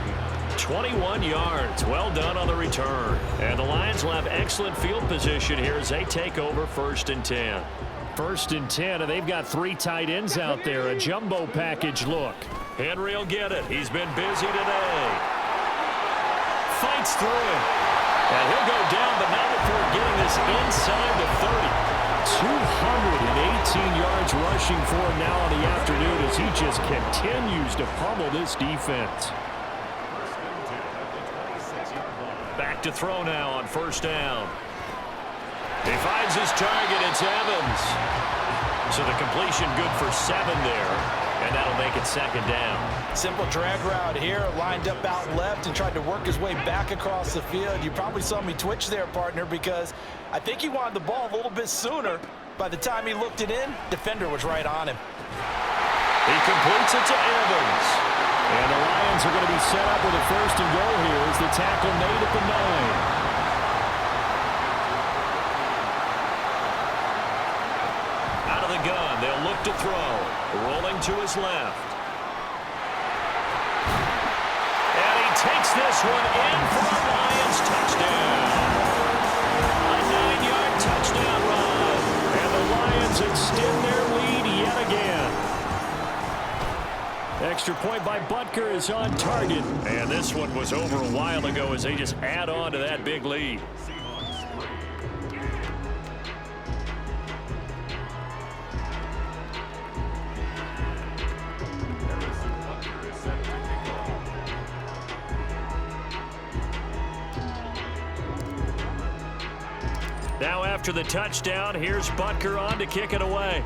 21 yards. Well done on the return. And the Lions will have excellent field position here as they take over 1st and 10. 1st and 10, and they've got 3 tight ends out there. A jumbo package look. Henry will get it. He's been busy today. Fights through it. And he'll go down, but not before getting this inside the 30. 218 yards rushing for him now in the afternoon as he just continues to pummel this defense. Back to throw now on 1st down. He finds his target. It's Evans. So the completion good for 7 there, and that'll make it 2nd down. Simple drag route here, lined up out left and tried to work his way back across the field. You probably saw me twitch there, partner, because I think he wanted the ball a little bit sooner. By the time he looked it in, defender was right on him. He completes it to Evans. And the Lions are going to be set up with a 1st and goal here as the tackle made at the 9. Gun. They'll look to throw. Rolling to his left. And he takes this one in for a Lions touchdown. A 9-yard touchdown run. And the Lions extend their lead yet again. Extra point by Butker is on target. And this one was over a while ago as they just add on to that big lead. Now after the touchdown, here's Butker on to kick it away.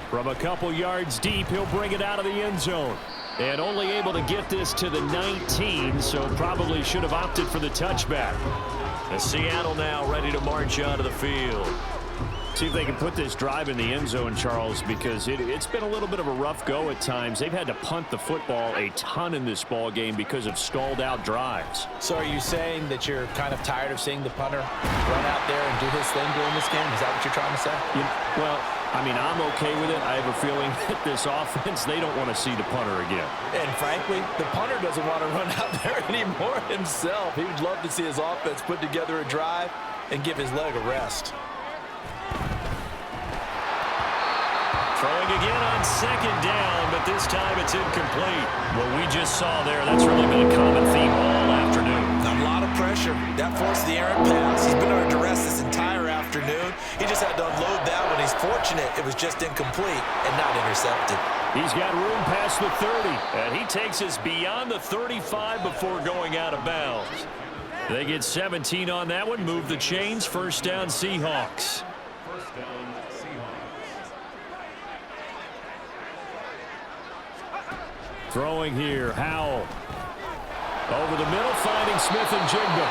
From a couple yards deep, he'll bring it out of the end zone. And only able to get this to the 19, so probably should have opted for the touchback. And Seattle now ready to march onto the field. See if they can put this drive in the end zone, Charles, because it's been a little bit of a rough go at times. They've had to punt the football a ton in this ball game because of stalled out drives. So are you saying that you're kind of tired of seeing the punter run out there and do his thing during this game? Is that what you're trying to say? Well, I mean, I'm okay with it. I have a feeling that this offense, they don't want to see the punter again. And frankly, the punter doesn't want to run out there anymore himself. He would love to see his offense put together a drive and give his leg a rest. Throwing again on second down, but this time it's incomplete. What we just saw there, that's really been a common theme all afternoon. A lot of pressure. That forced the errant pass. He's been under duress this entire afternoon. He just had to unload that one. He's fortunate it was just incomplete and not intercepted. He's got room past the 30. And he takes us beyond the 35 before going out of bounds. They get 17 on that one. Move the chains. First down, Seahawks. Throwing here, Howell. Over the middle, finding Smith and Jigba.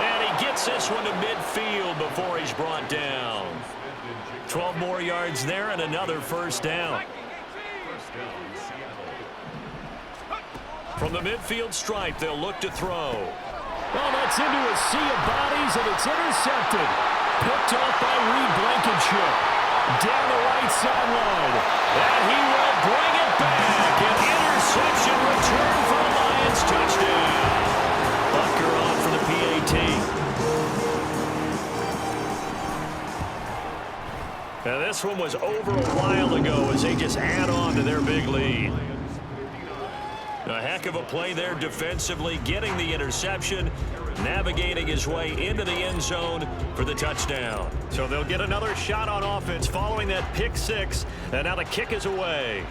And he gets this one to midfield before he's brought down. 12 more yards there and another first down. From the midfield stripe, they'll look to throw. Well, that's into a sea of bodies, and it's intercepted. Picked off by Reed Blankenship. Down the right sideline. And he will bring it back. An interception return for the Lions. Touchdown. Bucker on for the PAT. Now this one was over a while ago as they just add on to their big lead. A heck of a play there defensively, getting the interception, navigating his way into the end zone for the touchdown. So they'll get another shot on offense following that pick six, and now the kick is away.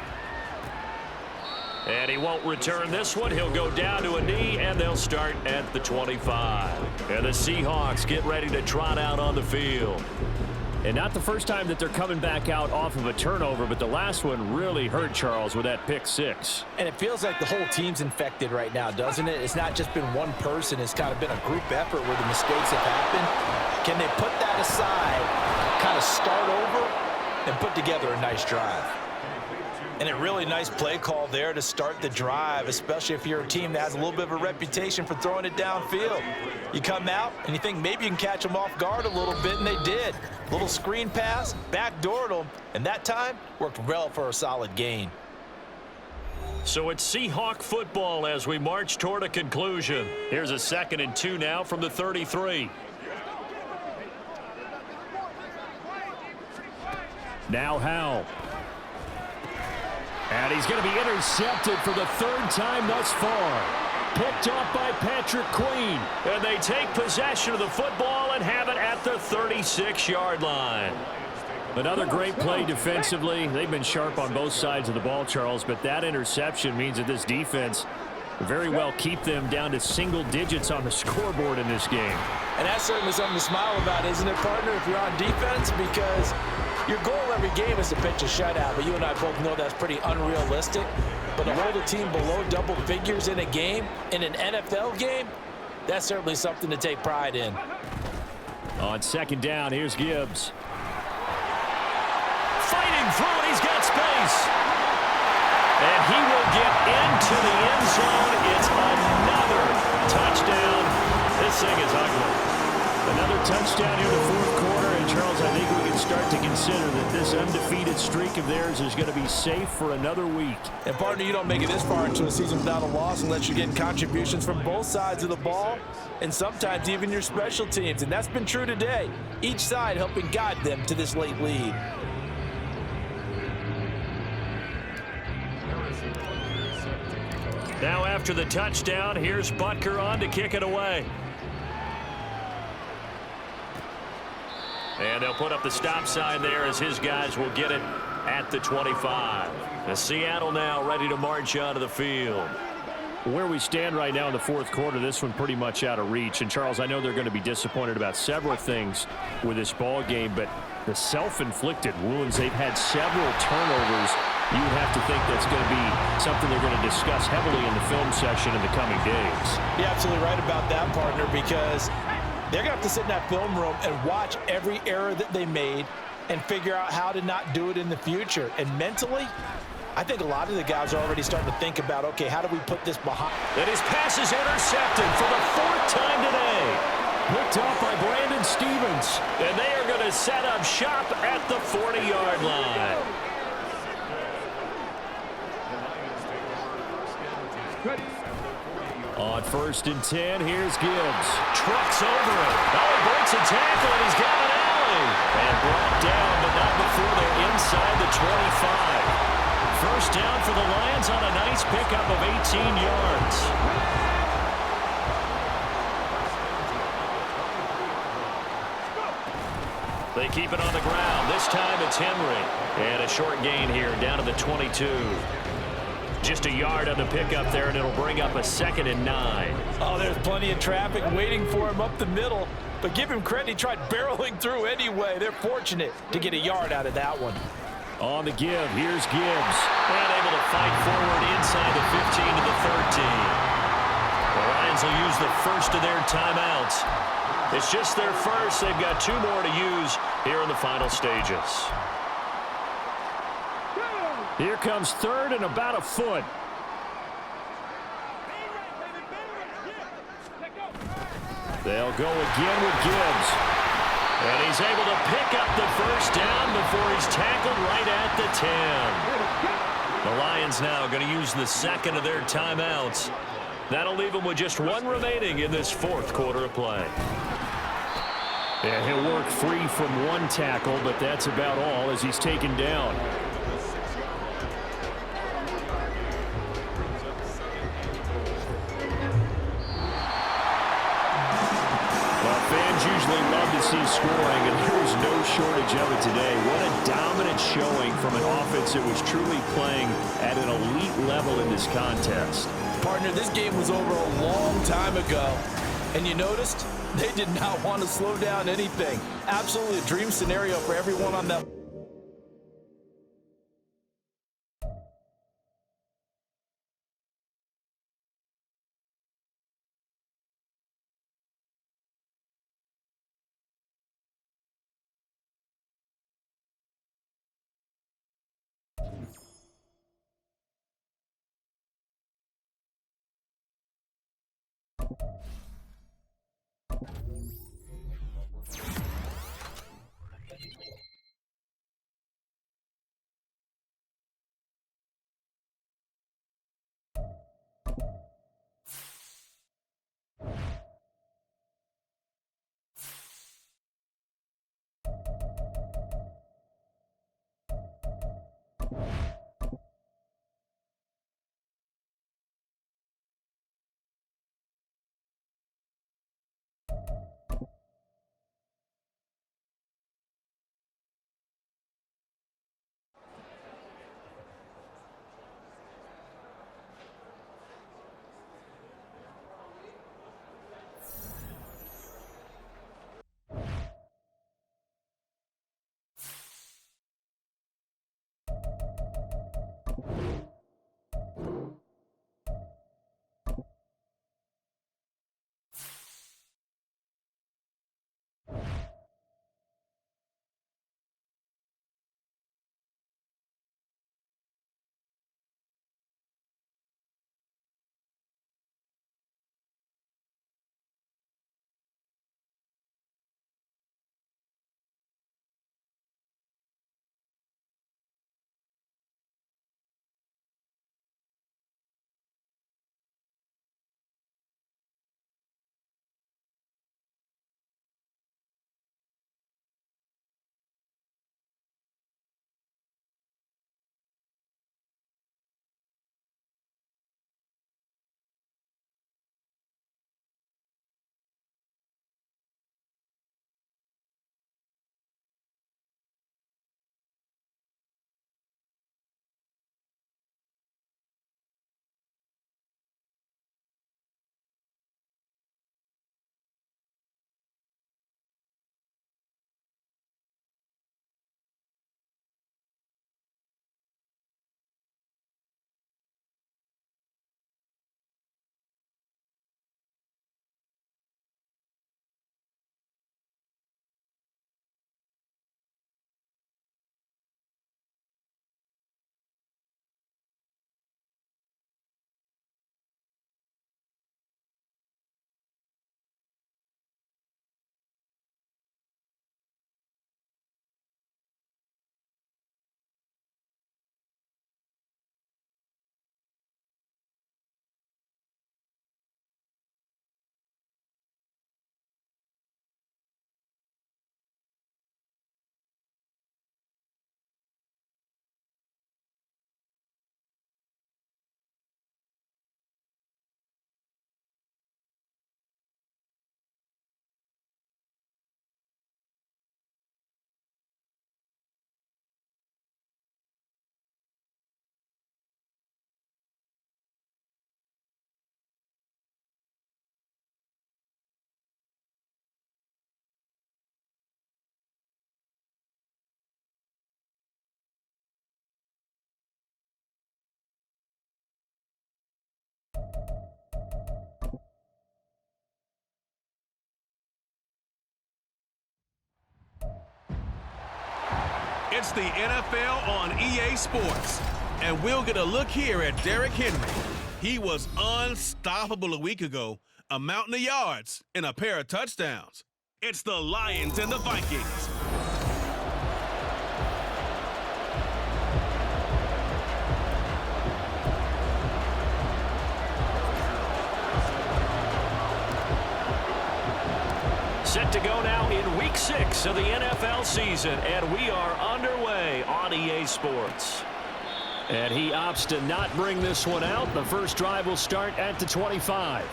And he won't return this one. He'll go down to a knee, and they'll start at the 25. And the Seahawks get ready to trot out on the field. And not the first time that they're coming back out off of a turnover, but the last one really hurt Charles with that pick six. And it feels like the whole team's infected right now, doesn't it? It's not just been one person. It's kind of been a group effort where the mistakes have happened. Can they put that aside, kind of start over, and put together a nice drive? And a really nice play call there to start the drive, especially if you're a team that has a little bit of a reputation for throwing it downfield. You come out and you think maybe you can catch them off guard a little bit, and they did. Little screen pass, backdoored them, and that time worked well for a solid gain. So it's Seahawk football as we march toward a conclusion. Here's a 2nd and 2 now from the 33. Now Howell. And he's going to be intercepted for the 3rd time thus far. Picked off by Patrick Queen. And they take possession of the football and have it at the 36-yard line. Another great play defensively. They've been sharp on both sides of the ball, Charles, but that interception means that this defense very well keep them down to single digits on the scoreboard in this game. And that's certainly something to smile about, isn't it, partner, if you're on defense? Because your goal every game is to pitch a shutout, but you and I both know that's pretty unrealistic. But to hold a team below double figures in a game, in an NFL game, that's certainly something to take pride in. On 2nd down, here's Gibbs. Fighting through it, he's got space. And he will get into the end zone. It's another touchdown. This thing is ugly. Another touchdown here in the 4th quarter. And, Charles, I think we can start to consider that this undefeated streak of theirs is going to be safe for another week. And, partner, you don't make it this far into a season without a loss unless you're getting contributions from both sides of the ball and sometimes even your special teams. And that's been true today. Each side helping guide them to this late lead. Now after the touchdown, here's Butker on to kick it away. And they'll put up the stop sign there as his guys will get it at the 25. The Seattle now ready to march onto the field. Where we stand right now in the 4th quarter, this one pretty much out of reach. And, Charles, I know they're going to be disappointed about several things with this ball game, but the self-inflicted wounds. They've had several turnovers. You would have to think that's going to be something they're going to discuss heavily in the film session in the coming days. You're absolutely right about that, partner, because they're going to have to sit in that film room and watch every error that they made and figure out how to not do it in the future. And mentally, I think a lot of the guys are already starting to think about, okay, how do we put this behind? And his pass is intercepted for the 4th time today. Picked off by Brandon Stevens. And they are going to set up shop at the 40-yard line. On 1st and 10, here's Gibbs. Trucks over it. Oh, he breaks a tackle, and he's got an alley. And brought down, but not before they're inside the 25. First down for the Lions on a nice pickup of 18 yards. They keep it on the ground. This time it's Henry. And a short gain here down to the 22. Just a yard on the pickup there, and it'll bring up a 2nd and 9. Oh, there's plenty of traffic waiting for him up the middle. But give him credit, he tried barreling through anyway. They're fortunate to get a yard out of that one. On the give, here's Gibbs. And able to fight forward inside the 15 to the 13. The Lions will use the first of their timeouts. It's just their first. They've got 2 more to use here in the final stages. Here comes 3rd and about a foot. They'll go again with Gibbs. And he's able to pick up the first down before he's tackled right at the 10. The Lions now going to use the 2nd of their timeouts. That'll leave them with just 1 remaining in this 4th quarter of play. Yeah, he'll work free from 1 tackle, but that's about all as he's taken down. Fans usually love to see scoring, and there's no shortage of it today. What a dominant showing from an offense that was truly playing at an elite level in this contest. Partner, this game was over a long time ago, and you noticed they did not want to slow down anything. Absolutely a dream scenario for everyone on that It's the NFL on EA Sports. And we'll get a look here at Derrick Henry. He was unstoppable a week ago, a mountain of yards and a pair of touchdowns. It's the Lions and the Vikings. Set to go now in Week 6 of the NFL season, and we are underway on EA Sports. And he opts to not bring this one out. The first drive will start at the 25.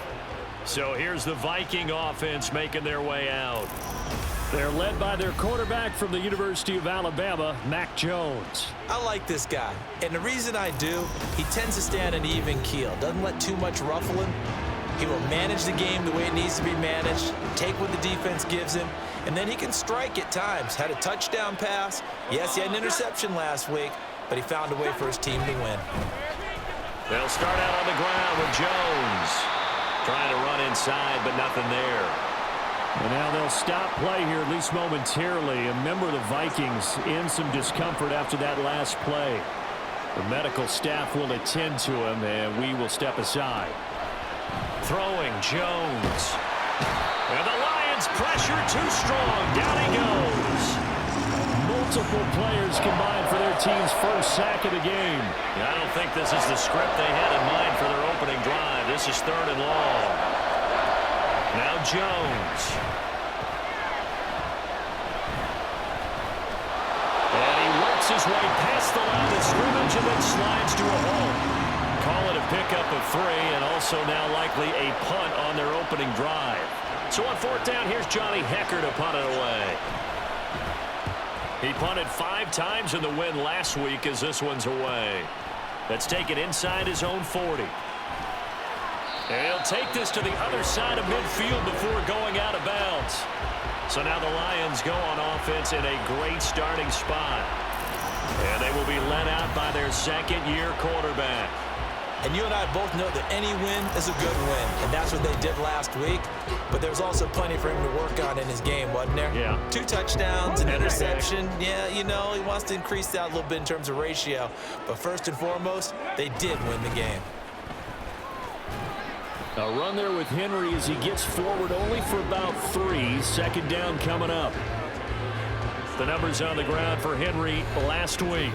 So here's the Viking offense making their way out. They're led by their quarterback from the University of Alabama, Mac Jones. I like this guy, and the reason I do, he tends to stay on an even keel, doesn't let too much ruffle him. He will manage the game the way it needs to be managed, take what the defense gives him, and then he can strike at times. Had a touchdown pass. Yes, he had an interception last week, but he found a way for his team to win. They'll start out on the ground with Jones. Trying to run inside, but nothing there. And now they'll stop play here, at least momentarily. A member of the Vikings in some discomfort after that last play. The medical staff will attend to him, and we will step aside. Throwing Jones. And the Lions pressure too strong. Down he goes. Multiple players combined for their team's first sack of the game. I don't think this is the script they had in mind for their opening drive. This is 3rd and long. Now Jones. And he works his way past the line of scrimmage and then slides to a hole. Call it a pickup of 3 and also now likely a punt on their opening drive. So on 4th down, here's Johnny Hecker to punt it away. He punted 5 times in the win last week as this one's away. That's taken inside his own 40. And he'll take this to the other side of midfield before going out of bounds. So now the Lions go on offense in a great starting spot. And they will be led out by their second-year quarterback. And you and I both know that any win is a good win, and that's what they did last week. But there's also plenty for him to work on in his game, wasn't there? Yeah. 2 touchdowns, an interception. Yeah, you know, he wants to increase that a little bit in terms of ratio. But first and foremost, they did win the game. A run there with Henry as he gets forward only for about 3. Second down coming up. The numbers on the ground for Henry last week.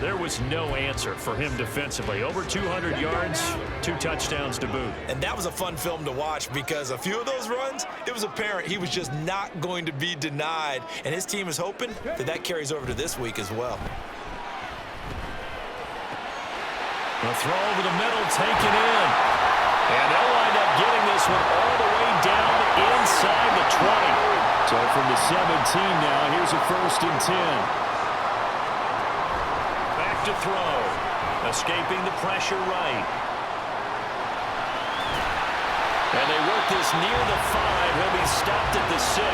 There was no answer for him defensively. Over 200 yards, 2 touchdowns to boot. And that was a fun film to watch because a few of those runs, it was apparent he was just not going to be denied. And his team is hoping that that carries over to this week as well. A throw over the middle, taken in. And they'll wind up getting this one all the way down inside the 20. So from the 17 now, here's a 1st and 10. Back to throw. Escaping the pressure right. And they work this near the 5. He'll be stopped at the 6.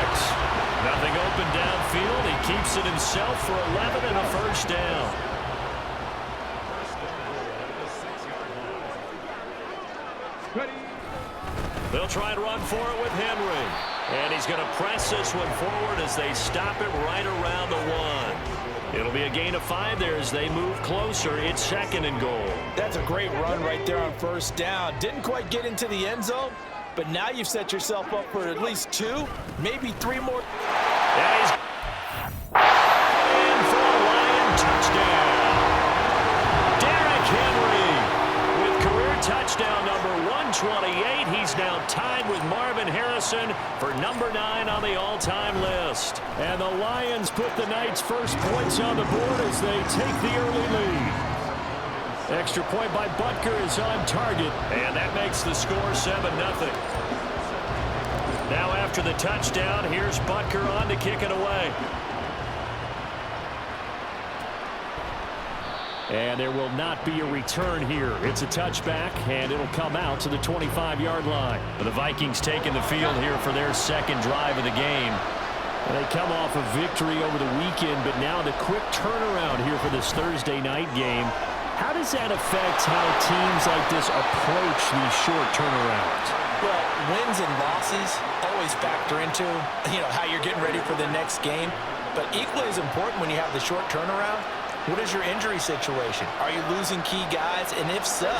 Nothing open downfield. He keeps it himself for 11 and a 1st down. They'll try and run for it with Henry. And he's going to press this one forward as they stop it right around the 1. It'll be a gain of 5 there as they move closer. It's 2nd and goal. That's a great run right there on 1st down. Didn't quite get into the end zone, but now you've set yourself up for at least 2, maybe 3 more. Yeah, he's in for a Lion touchdown. Derrick Henry with career touchdown number 128. He's now tied with Marvin Harrison for number 9 on the all-time list. And the Lions put the Knights' first points on the board as they take the early lead. Extra point by Butker is on target. And that makes the score 7-0. Now after the touchdown, here's Butker on to kick it away. And there will not be a return here. It's a touchback, and it'll come out to the 25-yard line. The Vikings taking the field here for their second drive of the game. They come off a victory over the weekend, but now the quick turnaround here for this Thursday night game. How does that affect how teams like this approach these short turnarounds? Well, wins and losses always factor into, how you're getting ready for the next game. But equally as important when you have the short turnaround, what is your injury situation? Are you losing key guys? And if so,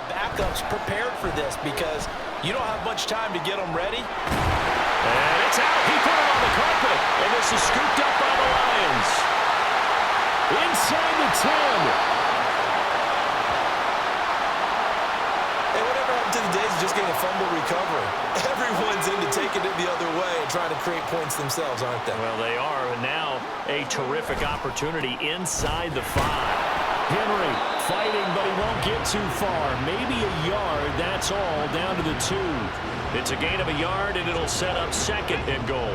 backups prepared for this because you don't have much time to get them ready. And it's out. He put it on the carpet. And this is scooped up by the Lions. Inside the 10. Hey, whatever happened to the days of just getting a fumble recovery? Everyone's into taking it the other way and trying to create points themselves, aren't they? Well, they are, and now a terrific opportunity inside the 5. Henry fighting, but he won't get too far. Maybe a yard, that's all, down to the 2. It's a gain of a yard, and it'll set up 2nd and goal.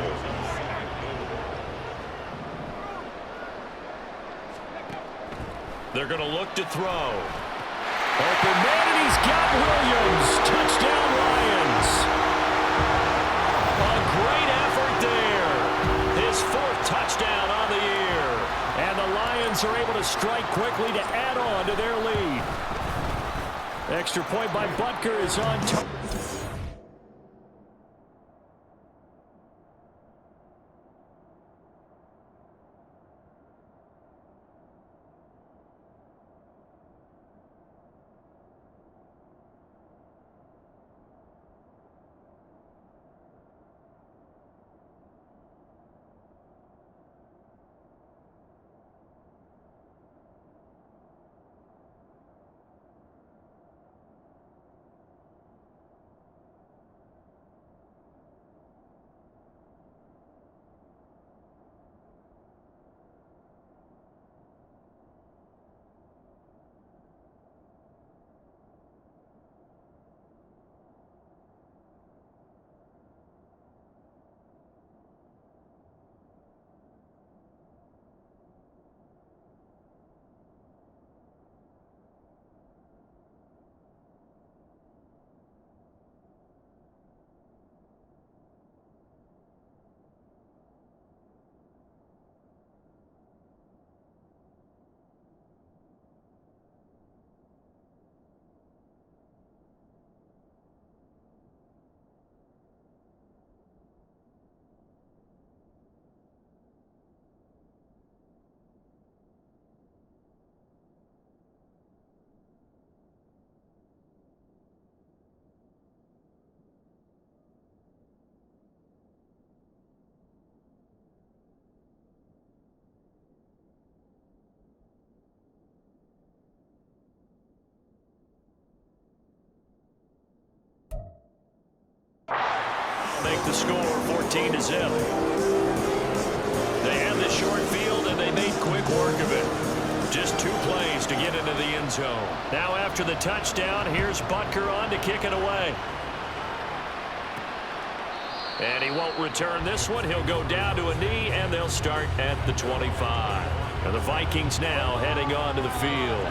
They're going to look to throw. Open man, and he's got Williams. Touchdown, Lions. A great effort there. His 4th touchdown on the year. And the Lions are able to strike quickly to add on to their lead. Extra point by Butker is on top. Make the score 14-0. They had the short field, and they made quick work of it. Just 2 plays to get into the end zone. Now after the touchdown, here's Butker on to kick it away. And he won't return this one. He'll go down to a knee, and they'll start at the 25. And the Vikings now heading on to the field.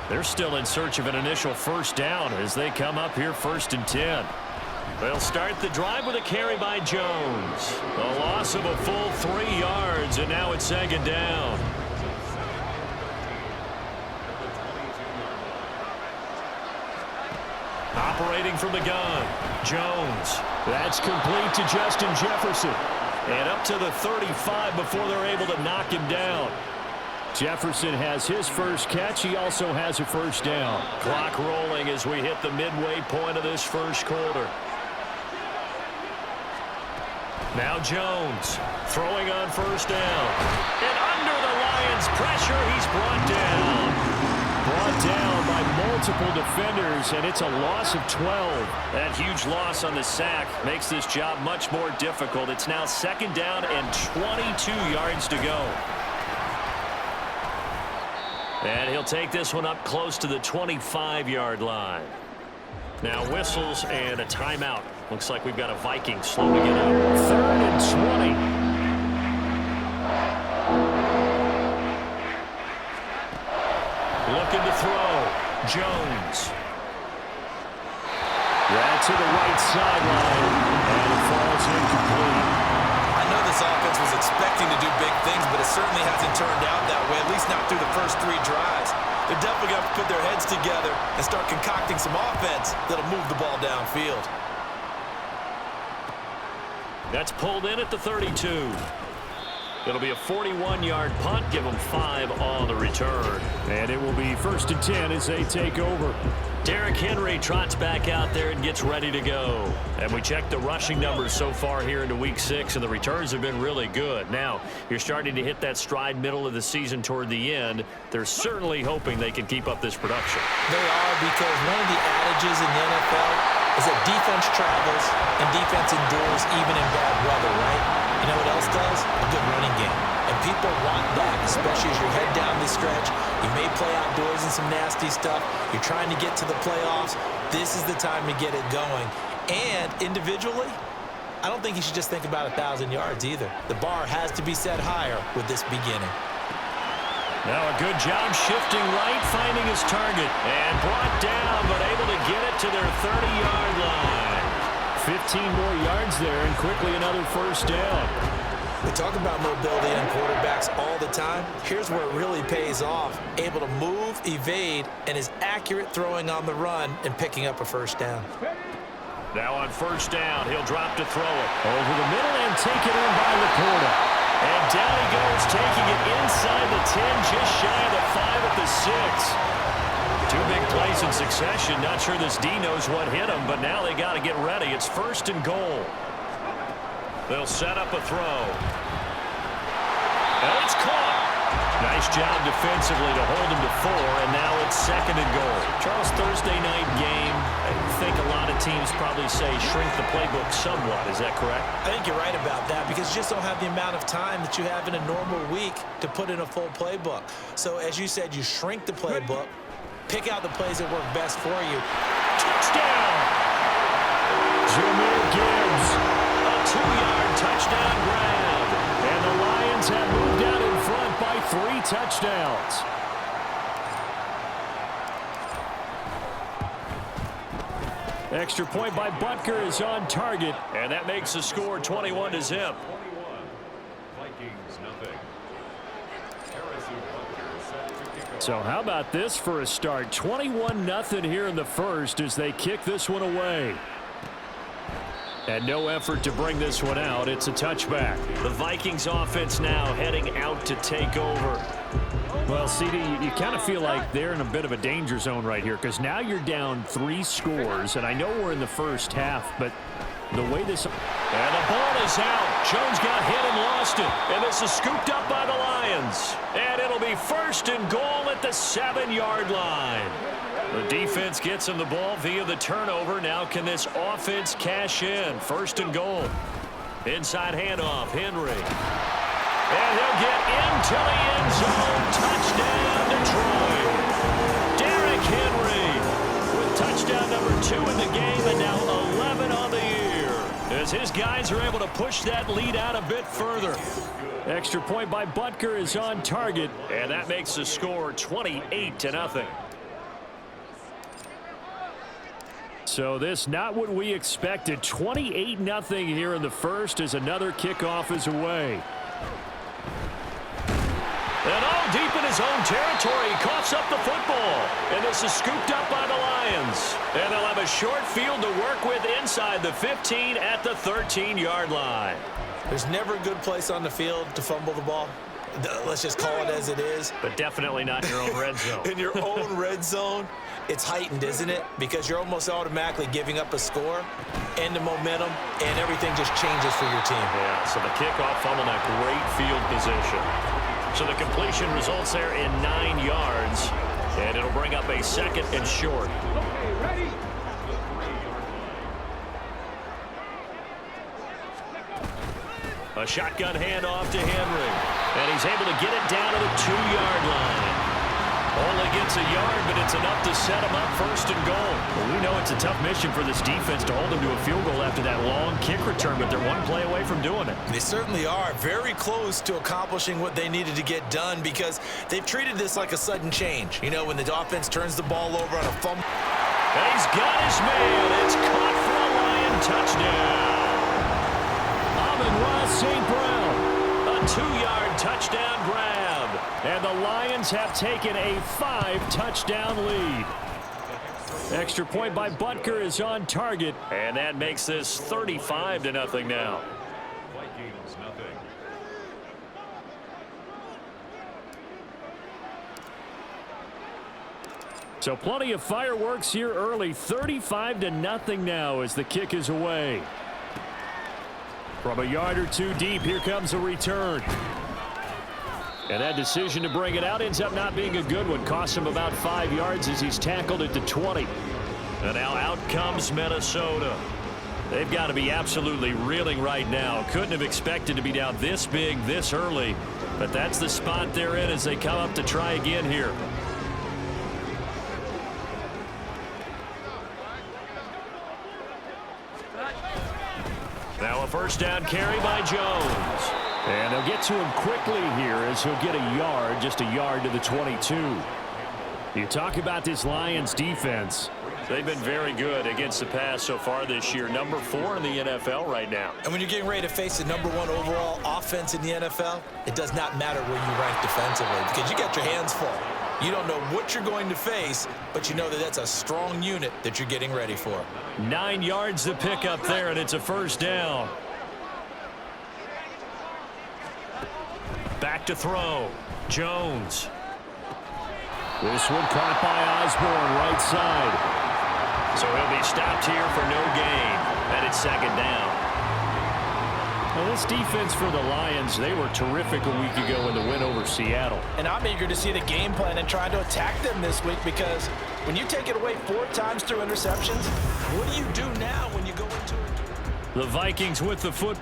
They're still in search of an initial first down as they come up here 1st and 10. They'll start the drive with a carry by Jones. A loss of a full 3 yards, and now it's 2nd down. Operating from the gun, Jones. That's complete to Justin Jefferson. And up to the 35 before they're able to knock him down. Jefferson has his first catch. He also has a first down. Clock rolling as we hit the midway point of this first quarter. Now Jones throwing on first down. And under the Lions' pressure, he's brought down. Brought down by multiple defenders, and it's a loss of 12. That huge loss on the sack makes this job much more difficult. It's now 2nd down and 22 yards to go. And he'll take this one up close to the 25-yard line. Now whistles and a timeout. Looks like we've got a Viking slow to get up. 3rd and 20. Looking to throw. Jones. Right to the right sideline. And it falls incomplete. I know the this offense was expecting to do big things, but it certainly hasn't turned out that way, at least not through the first 3 drives. They're definitely going to put their heads together and start concocting some offense that'll move the ball downfield. That's pulled in at the 32. It'll be a 41-yard punt. Give them 5 on the return. And it will be 1st and 10 as they take over. Derrick Henry trots back out there and gets ready to go. And we checked the rushing numbers so far here into Week 6, and the returns have been really good. Now, you're starting to hit that stride middle of the season toward the end. They're certainly hoping they can keep up this production. They are, because one of the adages in the NFL is that defense travels and defense endures even in bad weather, right? You know what else does? A good running game. And people want that, especially as you head down the stretch. You may play outdoors in some nasty stuff. You're trying to get to the playoffs. This is the time to get it going. And individually, I don't think you should just think about 1,000 yards either. The bar has to be set higher with this beginning. Now a good job shifting right, finding his target. And brought down, but able to get it to their 30-yard line. 15 more yards there, and quickly another 1st down. We talk about mobility on quarterbacks all the time. Here's where it really pays off. Able to move, evade, and is accurate throwing on the run and picking up a 1st down. Now on 1st down, he'll drop to throw it. Over the middle and take it in by Laporta. And down he goes, taking it inside the 10, just shy of the 5 at the 6. 2 big plays in succession. Not sure this D knows what hit him, but now they got to get ready. It's 1st and goal. They'll set up a throw. And it's caught. Nice job defensively to hold him to 4, and now it's 2nd and goal. Charles, Thursday night game, I think a lot of teams probably say shrink the playbook somewhat. Is that correct? I think you're right about that, because you just don't have the amount of time that you have in a normal week to put in a full playbook. So as you said, you shrink the playbook, pick out the plays that work best for you. Touchdown! Jahmyr Gibbs. A 2-yard touchdown grab. And the Lions have moved out in front by 3 touchdowns. Extra point by Butker is on target. And that makes the score 21-0. So how about this for a start? 21-0 here in the 1st as they kick this one away. And no effort to bring this one out. It's a touchback. The Vikings offense now heading out to take over. Well, CD, you kind of feel like they're in a bit of a danger zone right here, because now you're down 3 scores, and I know we're in the 1st half, but the way this... And the ball is out. Jones got hit and lost it. And this is scooped up by the Lions. And it'll be 1st and goal at the 7-yard line. The defense gets him the ball via the turnover. Now can this offense cash in? 1st and goal. Inside handoff, Henry. And he'll get into the end zone. Touchdown, Detroit. Derrick Henry with touchdown number 2 in the game, and now 11 on the year, as his guys are able to push that lead out a bit further. Extra point by Butker is on target. And that makes the score 28-0. So this not what we expected. 28-0 here in the 1st as another kickoff is away. And all deep in his own territory, he coughs up the football. And this is scooped up by the Lions. And they'll have a short field to work with inside the 15 at the 13-yard line. There's never a good place on the field to fumble the ball. Let's just call it as it is. But definitely not in your own red zone. In your own red zone, it's heightened, isn't it? Because you're almost automatically giving up a score and the momentum, and everything just changes for your team. Yeah, so the kickoff fumble, that great field position. So the completion results there in 9 yards, and it'll bring up a 2nd and short. Okay, ready? A shotgun handoff to Henry, and he's able to get it down to the 2-yard line. Only gets a yard, but it's enough to set him up 1st and goal. Well, we know it's a tough mission for this defense to hold them to a field goal after that long kick return, but they're 1 play away from doing it. They certainly are very close to accomplishing what they needed to get done, because they've treated this like a sudden change. You know, when the offense turns the ball over on a fumble. And he's got his man. It's caught for a Lion touchdown. Amon-Ra St. Brown 2-yard touchdown grab. And the Lions have taken a 5-touchdown lead. Extra point by Butker is on target. And that makes this 35-0 now. So plenty of fireworks here early. 35-0 now as the kick is away. From a yard or two deep, here comes a return. And that decision to bring it out ends up not being a good one. Costs him about 5 yards as he's tackled at the 20. And now out comes Minnesota. They've got to be absolutely reeling right now. Couldn't have expected to be down this big this early. But that's the spot they're in as they come up to try again here. Now a first down carry by Jones. And they'll get to him quickly here as he'll get a yard, just a yard to the 22. You talk about this Lions defense. They've been very good against the pass so far this year. Number 4 in the NFL right now. And when you're getting ready to face the number 1 overall offense in the NFL, it does not matter where you rank defensively because you got your hands full. You don't know what you're going to face, but you know that that's a strong unit that you're getting ready for. 9 yards to pick up there, and it's a first down. Back to throw. Jones. This one caught by Osborne, right side. So he'll be stopped here for no gain. And it's second down. Well, this defense for the Lions, they were terrific a week ago in the win over Seattle. And I'm eager to see the game plan and try to attack them this week because when you take it away 4 times through interceptions, what do you do now when you go into it? The Vikings with the foot.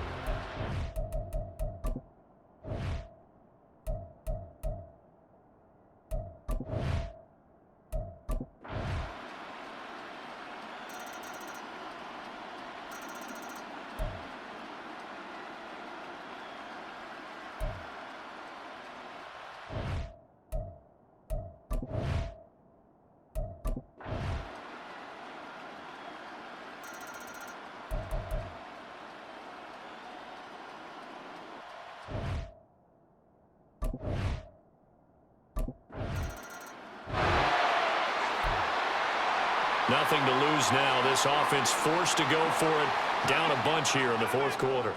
Nothing to lose now. This offense forced to go for it. Down a bunch here in the fourth quarter.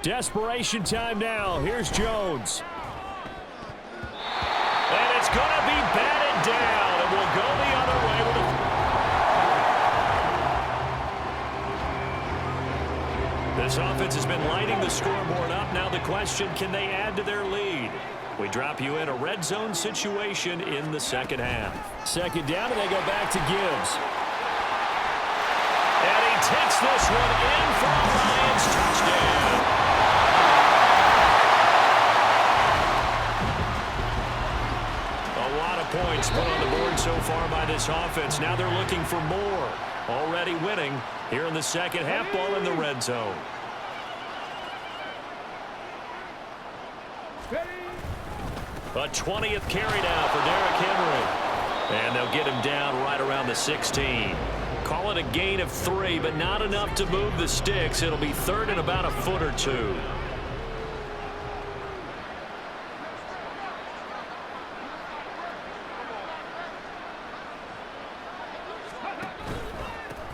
Desperation time now. Here's Jones. And it's going to be batted down. And we'll go the other way with This offense has been lighting the scoreboard up. Now the question, can they add to their lead? We drop you in a red zone situation in the second half. Second down, and they go back to Gibbs. And he takes this one in for a Lions touchdown. A lot of points put on the board so far by this offense. Now they're looking for more. Already winning here in the second half, ball in the red zone. A 20th carry now for Derrick Henry. And they'll get him down right around the 16. Call it a gain of 3, but not enough to move the sticks. It'll be third and about a foot or 2.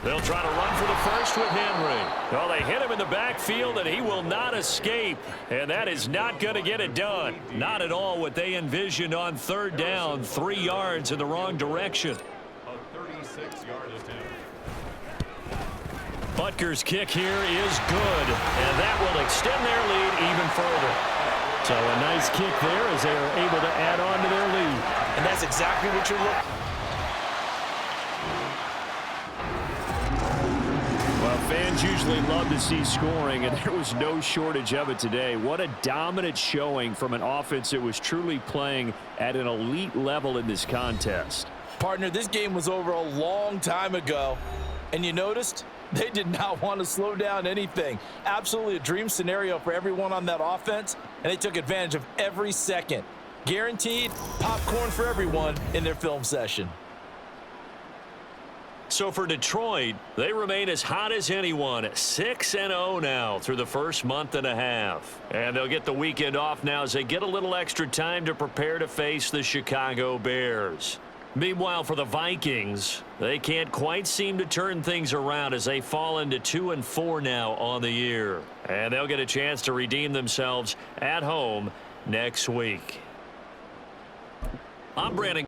They'll try to run for the first with Henry. Well, they hit him in the backfield, and he will not escape. And that is not going to get it done. Not at all what they envisioned on third down. 3 yards in the wrong direction. A 36-yard attempt. Butker's kick here is good, and that will extend their lead even further. So a nice kick there as they are able to add on to their lead. And that's exactly what you're looking for. Fans usually love to see scoring, and there was no shortage of it today. What a dominant showing from an offense that was truly playing at an elite level in this contest. Partner, this game was over a long time ago, and you noticed they did not want to slow down anything. Absolutely a dream scenario for everyone on that offense, and they took advantage of every second. Guaranteed popcorn for everyone in their film session. So for Detroit, they remain as hot as anyone, 6-0 now through the first month and a half. And they'll get the weekend off now as they get a little extra time to prepare to face the Chicago Bears. Meanwhile, for the Vikings, they can't quite seem to turn things around as they fall into 2-4 now on the year. And they'll get a chance to redeem themselves at home next week. I'm Brandon.